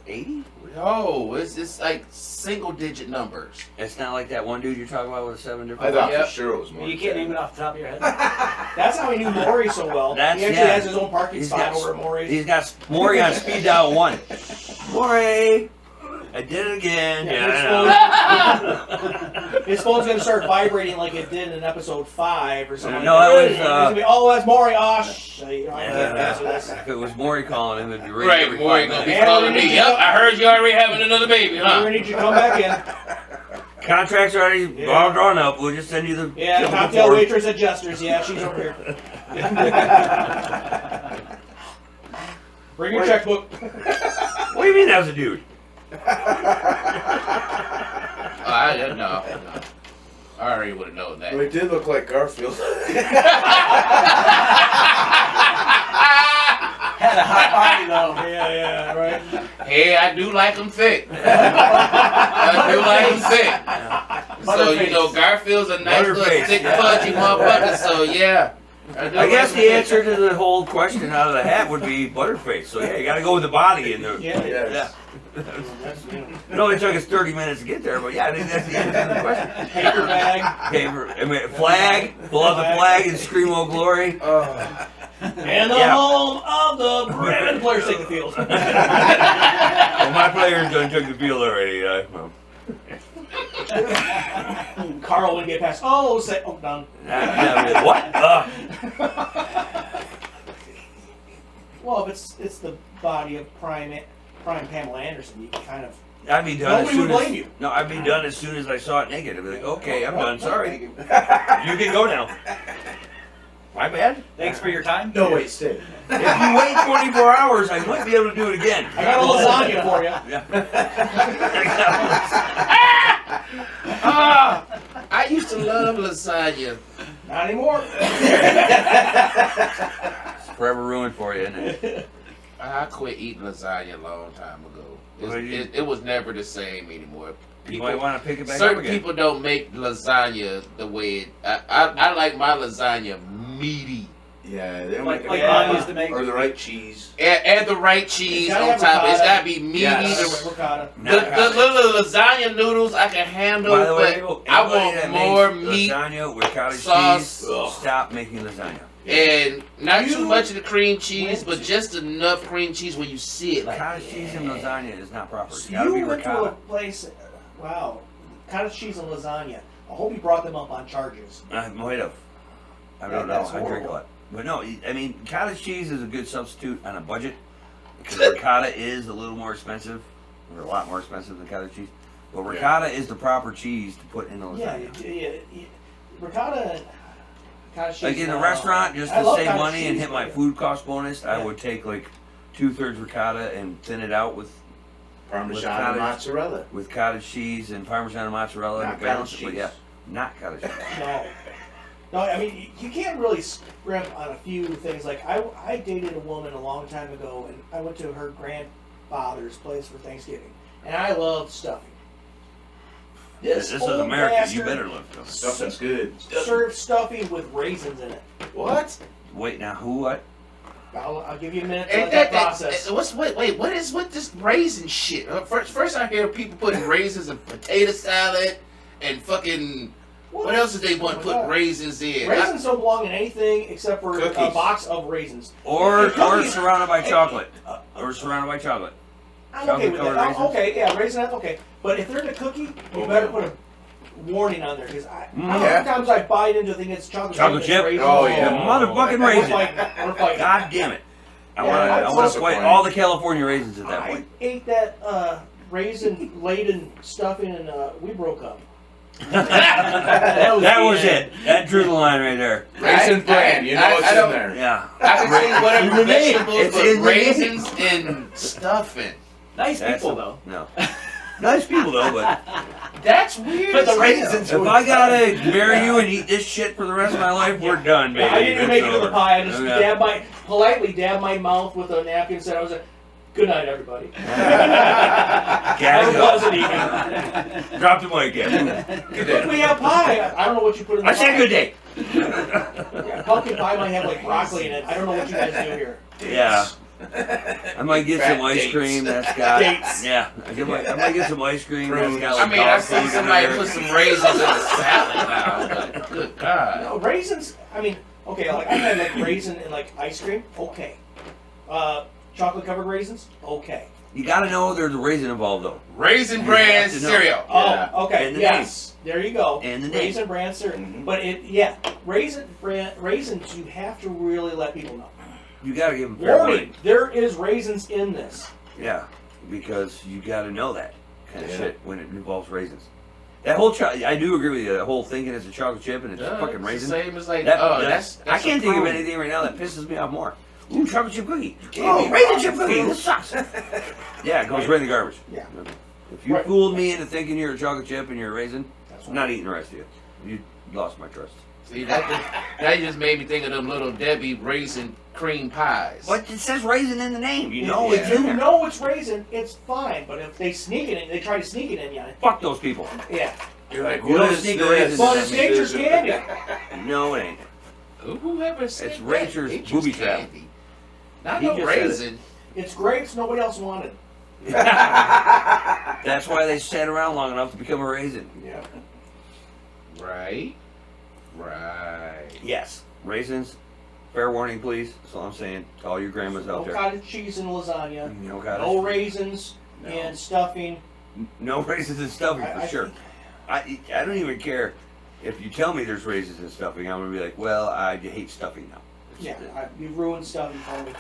80? No, it's like single-digit numbers. It's not like that one dude you're talking about with 7 I different. thought Yep. for sure it was more. You than can't 10. name it off the top of your head. That's how he knew Maury so well. That's- He actually yeah. has his own parking He's spot got- over at Maury's. He's got Maury on speed dial 1. Maury, I did it again. Yeah, His phone's gonna start vibrating like it did in episode 5 or something. No, like that was, It's gonna be, oh, that's Maury. Oh, you know, I I can't know. answer this. If it was Maury calling him, it'd be Right, every Maury 5 gonna be minutes. calling me. Yep, I heard you already having another baby, We huh? need you to come back in. Contract's already all drawn up. We'll just send you the Yeah, the cocktail form. waitress at Jester's. Yeah, she's over here. Bring your checkbook. What do you mean that was a dude? No. I already would have known that. Well, he did look like Garfield. Had a hot body though. Yeah, right. Hey, I do like them thick. I do like them thick. So, you know, Garfield's a nice little Butterface, thick, yeah. pudgy motherfucker, so yeah. I guess the answer to the whole question out of the hat would be Butterface. So yeah, you got to go with the body and the. Yeah, Yes. It only took us 30 minutes to get there, but yeah, I think that's the answer to the question. Paper bag. Paper, I mean, flag, pull out the flag and scream "Oh glory!" And the Yeah. home of the Brandon players take the field. Well, my players done took the field already. Well, Carl would get past. Oh, say, oh, done. what? Well, if it's the body of prime Pamela Anderson, you can kind of. I'd be done Nobody as soon would blame as you. No, I'd be done as soon as I saw it naked. I'd be like, okay, I'm done. Sorry, you can go now. My bad. Thanks for your time. No, wait, stay. If you wait 24 hours, I might be able to do it again. I got a lasagna for you. Yeah. I used to love lasagna. Not anymore. It's forever ruined for you, isn't it? I quit eating lasagna a long time ago. Well, It was never the same anymore. You might want to pick it back up Certain again. people don't make lasagna the way it. I like my lasagna meaty. Yeah, they don't Like make Mom used to make. or the right cheese. Add the right cheese gotta on have top. It's ricotta. gotta be meaty. Yes. Ricotta. The little lasagna noodles I can handle, By the way, but everybody I that want more makes meat lasagna with cottage sauce. cheese, stop making lasagna. and not You too much of the cream cheese, went but just enough cream cheese where you see it. Like, Cottage cheese and lasagna is not proper. It's So gotta be you went to a ricotta. place. Wow, cottage cheese and lasagna. I hope you brought them up on charges. I might have. I Yeah, don't know. that's I drink a horrible. lot. But no, I mean, cottage cheese is a good substitute on a budget because ricotta is a little more expensive, or a lot more expensive than cottage cheese. But ricotta is the proper cheese to put in a lasagna. Yeah. Ricotta, cottage cheese. Like in a restaurant, just I to love save cottage money and cheese, hit my but- food cost bonus, I Yeah. would take like 2/3 ricotta and thin it out with Parmesan cottage- and mozzarella. cottage cheese and Parmesan and mozzarella Not and balance cottage it. But cheese. yeah, not cottage cheese. No, I mean you can't really scrimp on a few things. Like I dated a woman a long time ago, and I went to her grandfather's place for Thanksgiving, and I loved stuffing. This is old America. bastard You better live. Though. Stuffing's good. served stuffing with raisins in it. What? Wait, now who? What? I'll give you a minute to and let that process. what is with this raisin shit? First I hear people putting raisins in potato salad and fucking. What else did they want to put raisins in? Raisins don't belong in anything except for a Cookies. box of raisins. Or Cookies. surrounded by chocolate. Or surrounded by chocolate. I'm okay with that. Chocolate-covered raisins? Okay, yeah, raisinette, okay. But if they're in a cookie, you better put a warning on there because sometimes I bite into thinking it's chocolate Chocolate chip? Raisins. Oh, The yeah. motherfucking We're raisin. fighting. We're fighting. God damn it. I Yeah, want to that's fight disappointing. all the California raisins at that I point. ate that raisin-laden stuffing and we broke up. That was it. That drew the line right there. Raisin bran, you know I it's in don't- there. Yeah. I can see whatever vegetables, It's but in the raisins and stuffing. Nice That's people, though. No. Nice people though, but That's weird. Put the as hell. raisins. if I gotta marry you and eat this shit for the rest of my life, we're done, baby. I didn't even make it to the pie. I just Yeah. politely dabbed my mouth with a napkin and said, I was like, good night, everybody. Gotta go. Wasn't even. Drop the mic in. Good day. We have pie. I don't know what you put in the I pie. said good day. Yeah, pumpkin pie might have like broccoli in it. I don't know what you guys do here. Yeah. I might get some ice Dates. cream that's got. Dates. Yeah. I might get some ice cream that's got I like mean, I dog see food in somebody there. put some raisins in a salad now. But good God. No, raisins, I mean, okay, like I've had like raisin and like ice cream, okay. Chocolate covered raisins, okay. You gotta know there's a raisin involved though. Raisin You bran have to know. cereal. Yeah. Oh, okay, And the yes. There you go. And the name. Raisin bran cereal. Mhm. But raisins you have to really let people know. You gotta give them fair Warning, warning. there is raisins in this. Yeah, because you gotta know that kind of Yeah. shit when it involves raisins. That whole I do agree with you. That whole thinking it's a chocolate chip and it's Yeah, fucking it's raisin. the same as like, That- that's I can't think of approved. anything right now that pisses me off more. Ooh, chocolate chip cookie. gave Oh, me raisin all chip the cookie. fruit. This sucks. Yeah, it goes right in the garbage. Yeah. If you Right. fooled me into thinking you're a chocolate chip and you're a raisin, That's I'm not eating the rest of you. You lost my trust. See, that just made me think of them little Debbie raisin cream pies. But it says raisin in the name. You know it's If in you there. know it's raisin, it's fine. But if they sneak it in, they try to sneak it in you. Fuck those people. Yeah. You're like, You what don't is sneak a this? raisin But it's nature's candy. No, it ain't. Whoever said It's that? Rachel's booby trap. candy. Not He no just said it. raisin. It's grapes nobody else wanted. That's why they sat around long enough to become a raisin. Yeah. Right. Right. Yes. Raisins, fair warning, please. That's all I'm saying to all your grandmas No out there. cottage cheese in lasagna. No cottage No cheese. raisins and stuffing. No raisins and stuffing for sure. I don't even care if you tell me there's raisins and stuffing. I'm gonna be like, well, I hate stuffing now. You've ruined stuffing for me.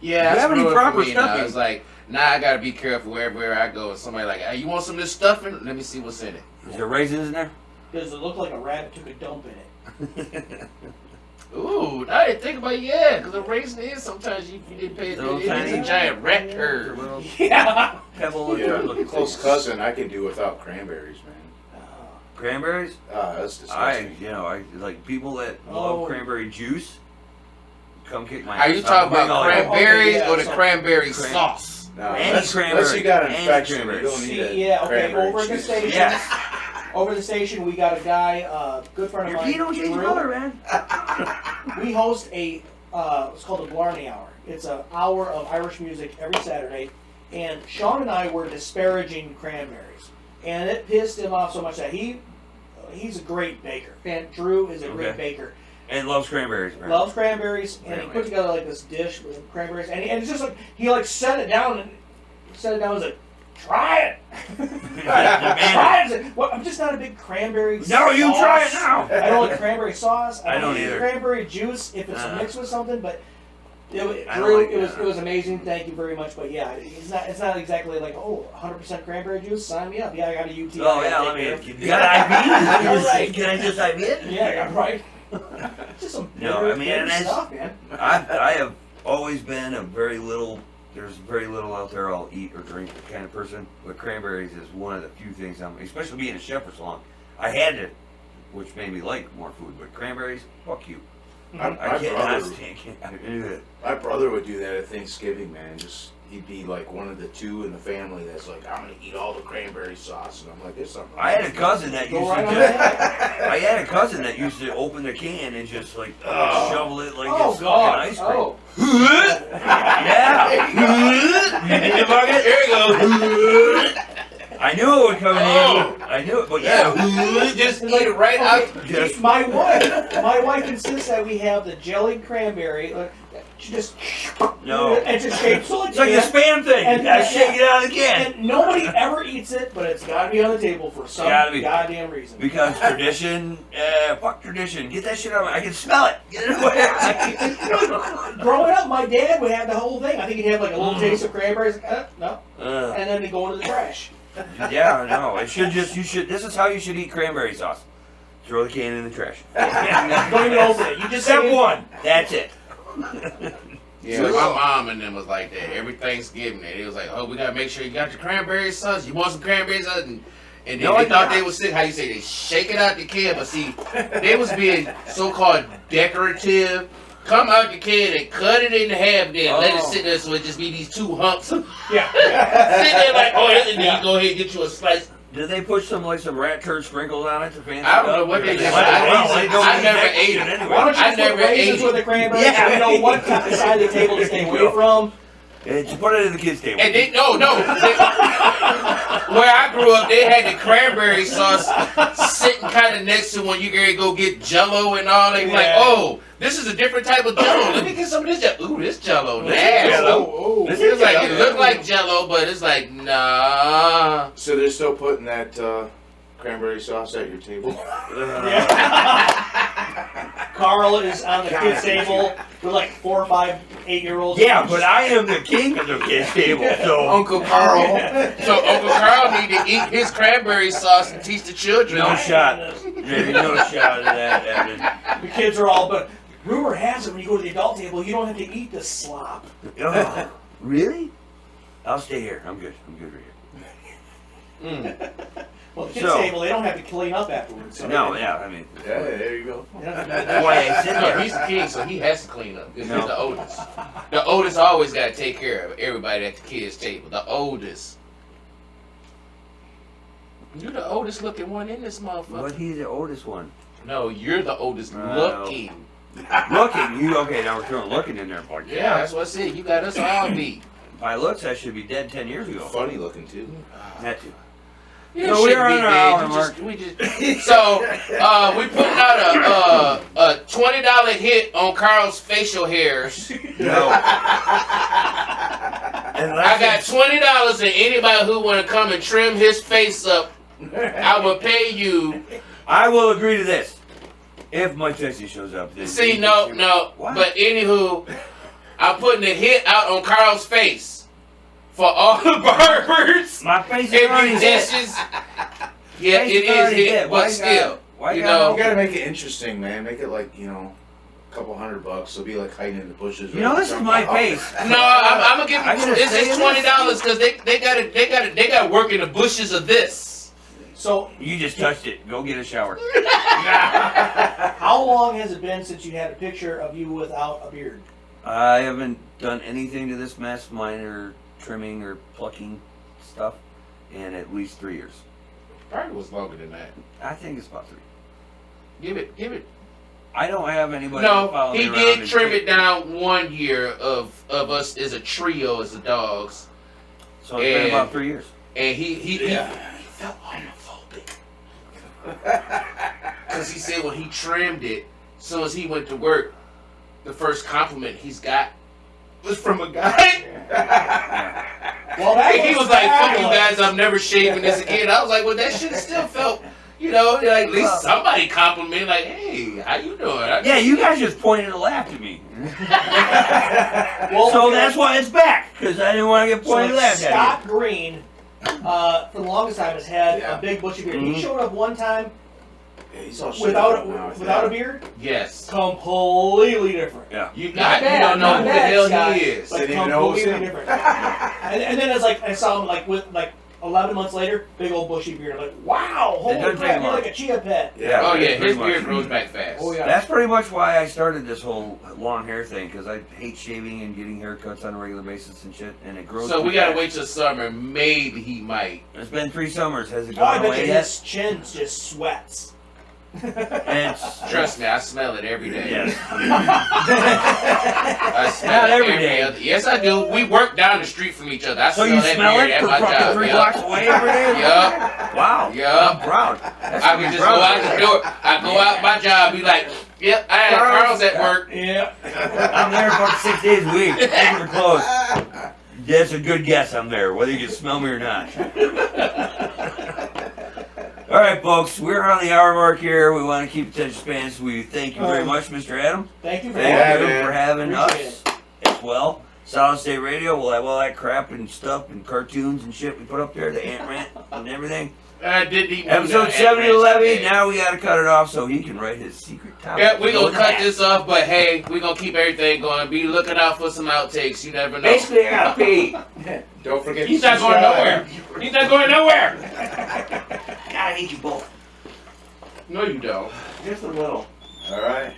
Yeah, Do you have any proper for me now. stuffing? It's like, now I gotta be careful wherever I go. And somebody like, hey, you want some of this stuffing? Let me see what's in it. Is there raisins in there? Does it look like a rabbit took a dump in it? Ooh, I didn't think about it yet, because the raisin is sometimes you didn't pay Little attention. It's a tiny- giant rat turd. Little Yeah. pebble. Yeah, looking close things. cousin, I can do without cranberries, man. Cranberries? That's disgusting. I like people that Oh. love cranberry juice. Come kick my Are you ass. talking Bring about all that. cranberries Okay, yeah, or the so- cranberry Cran- sauce? No, Any unless cranberry. you got an Any infection, you cranberries. don't need See, a yeah, okay, cranberry over at the juice. station. Yes. Over the station, we got a guy, good friend of Your mine. pee don't change Drew. color, man. We host it's called the Blarney Hour. It's an hour of Irish music every Saturday, and Sean and I were disparaging cranberries, and it pissed him off so much that he's a great baker. And Drew is a great Okay. baker. And loves cranberries, man. Loves cranberries, and he put together like this dish with cranberries, and it's just like he like set it down and was like, try it. Try it. Well, I'm just not a big cranberry. No, you sauce. try it now. I don't like cranberry sauce. I don't like either. Cranberry juice if it's mixed with something, but I don't Drew, like it that. was amazing. Thank you very much. But yeah, it's not exactly like 100% cranberry juice. Sign me up. Yeah, I got a UTI. Oh yeah, I let me. take care of. You got an IV? All right. Can I just IV it? Yeah, right. Just some No, bitter, I mean, bitter and that's- stuff, man. I have always been there's very little out there I'll eat or drink kind of person, but cranberries is one of the few things especially being a chef for so long, I had to, which made me like more food, but cranberries, fuck you. I can't not stand it. My brother would do that at Thanksgiving, man. He'd be like one of the two in the family that's like, I'm gonna eat all the cranberry sauce, and I'm like, there's something. I had a cousin that Go used right to on just, ahead. I had a cousin that used to open the can and just like shovel it like Oh it's God! fucking ice cream. Oh, Yeah. In the bucket. There you go. I knew it would come in handy. I knew it, but yeah. Just eat it right out. Just my wife insists that we have the jellied cranberry. She just No. and just shapes it It's like the spam thing. And- You gotta shake it out again. And nobody ever eats it, but it's got to be on the table for some Gotta be. goddamn reason. Because tradition, fuck tradition. Get that shit out of I can smell it. Get it away. Growing up, my dad would have the whole thing. I think he'd have like a little taste of cranberries. No, and then they go into the trash. Yeah, no. This is how you should eat cranberry sauce. Throw the can in the trash. Don't even open it. You just Step say- one. That's it. Yeah, my mom and them was like that. Every Thanksgiving, it was like, oh, we gotta make sure you got your cranberry sauce. You want some cranberry sauce? And then No, they I thought don't. they was sick. How you say they shake it out the can? But see, they was being so-called decorative. Come out the can and cut it in half, then let it sit there so it just be these two humps. Sit Yeah. there like, oh, and then you go ahead and get you a slice. Did they put some rat turd sprinkles on it to fancy I don't it know up? what they did. I I never ate it. anyway. Why don't you I just put never ate raisins it. with the cranberries? Yeah. So we know what side of the table to stay away from. Just put it in the kids' table. And they, no. Where I grew up, they had the cranberry sauce sitting kind of next to when you go get Jello and all. They were like, Yeah. oh, this is a different type of Jello. Let me get some of this Jello. Ooh, this Jello nasty. Oh, This It's is like Jell-O. it looked like Jello, but it's like nah. So they're still putting that cranberry sauce at your table. Carl is on the kids' table with like 4, 5, 8-year-olds. Yeah, but I am the king of the kids' table, so Uncle Carl. So Uncle Carl need to eat his cranberry sauce and teach the children. no shot. Maybe no shot of that, Evan. The kids are all, but rumor has it when you go to the adult table, you don't have to eat the slop. Oh, really? I'll stay here. I'm good. I'm good right here. Well, the kids' So- table, they don't have to clean up afterwards. So No, yeah, I mean, Yeah, there you go. that's why I sit No, there. he's the king, so he has to clean up. He's No. the oldest. The oldest always got to take care of everybody at the kids' table. The oldest. You're the oldest looking one in this motherfucker. But he's the oldest one. No, you're the oldest No. looking. Looking, now we're throwing looking in there. But Yeah, that's what I said. You got us all beat. by looks, I should be dead 10 years ago. Funny looking too. That too. Yeah, So shit we are be on our big. hour You mark. So we putting out a $20 hit on Carl's facial hairs. No. I got $20, and anybody who want to come and trim his face up, I will pay you. I will agree to this. If Mike Tyson shows up. Then See, no. What? But anywho, I'm putting a hit out on Carl's face for all the barbers My face is and already hit. musicians. Yeah, Face it is is already hit, hit. Why but you still, gotta- why you you gotta- know. You gotta make it interesting, man. Make it like, you know, a couple $100. So be like hiding in the bushes. You know, this is my face. No, I'm gonna give I you. gotta This say is this. $20 because they got to work in the bushes of this. So, You just touched it. Go get a shower. how long has it been since you had a picture of you without a beard? I haven't done anything to this mess, minor trimming or plucking stuff, in at least 3 years. Probably was longer than that. I think it's about 3. Give it. I don't have anybody to No, follow he me around did and trim take- it down 1 year of us as a trio as the dogs, So it's been and- about 3 years. and he felt homophobic because he said when he trimmed it, as soon as he went to work, the first compliment he's got was from a guy. Well, that And he was like, "Fuck you fabulous. guys, I'm never shaving this again." I was like, "Well, that shit still felt, you know, like at least somebody complimented, like, hey, how you doing?" Yeah, you guys just pointed and laughed at me. Well, So that's why it's back, because I didn't want to get pointed and laughed at. Scott Green, for the longest time, has had Yeah. a big bushy beard. Mhm. He showed up one time Yeah, he's all shit without up now with without that. a beard, Yes, completely different. Yeah. you Not bad, don't know not who the bad, hell Scott, he is. but Didn't even know it was completely him. different. and then it's like I saw him with 11 months later, big old bushy beard. I'm like, wow, holy doesn't crap, take you're long. like a chia pet. Yeah. Oh yeah, pretty his much. beard grows back fast. Oh yeah. That's pretty much why I started this whole long hair thing, because I hate shaving and getting haircuts on a regular basis and shit, and it grows. So too we gotta fast. wait till summer. Maybe he might. It's been 3 summers. Has it Oh, I gone bet away you yet? his chin just sweats. It's Trust me, I smell it every day. Yes. I smell Not it every day. other. Yes, I do. We work down the street from each other. I So smell you that smell beard it at for my fucking job. 3 Yup. blocks away every day? Yup. Wow. Yup. I'm proud. That's I can just go out the door. I go out my job, be like, "Yep, I had Carl's at work." Yeah. I'm there for 6 days a week. Open or closed. That's a good guess. I'm there, whether you can smell me or not. All right, folks, we're on the hour mark here. We want to keep attention spans. We thank you very much, Mr. Adam. Thank you for Thank having you me. for having Appreciate us as well. Solid State Radio, we'll have all that crap and stuff and cartoons and shit we put up there, the Ant Rant and everything. I didn't even Episode 7-11, now we got to cut it off so he can write his secret topic. Yeah, we're gonna cut this off, but hey, we're gonna keep everything going. Be looking out for some outtakes. You never know. Basically, I got paid. Don't forget He's to not going nowhere. He's not going nowhere. God, I hate you both. No, you don't. Just a little. All right.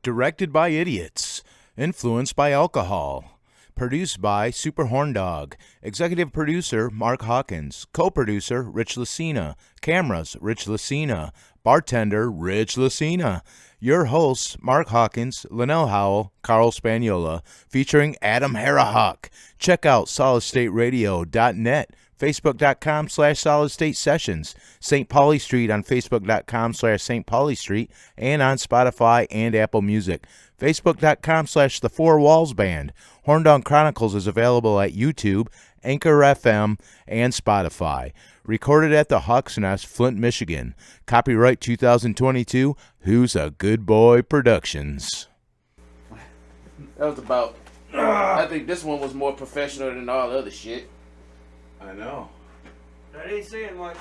Directed by idiots. Influenced by alcohol. Produced by Super Horndog. Executive producer Mark Hawkins. Co-producer Rich Lucina. Cameras Rich Lucina. Bartender Rich Lucina. Your hosts Mark Hawkins, Linnell Howell, Carl Spaniola. Featuring Adam Harahuc. Check out solidstateradio.net. Facebook.com/Solid State Sessions, St. Pauli Street on Facebook.com/St. Pauli Street, and on Spotify and Apple Music. Facebook.com/The Four Walls Band. Horndog Chronicles is available at YouTube, Anchor FM, and Spotify. Recorded at the Hawk's Nest, Flint, Michigan. Copyright 2022, Who's a Good Boy Productions. That was about. I think this one was more professional than all the other shit. I know. That ain't saying much.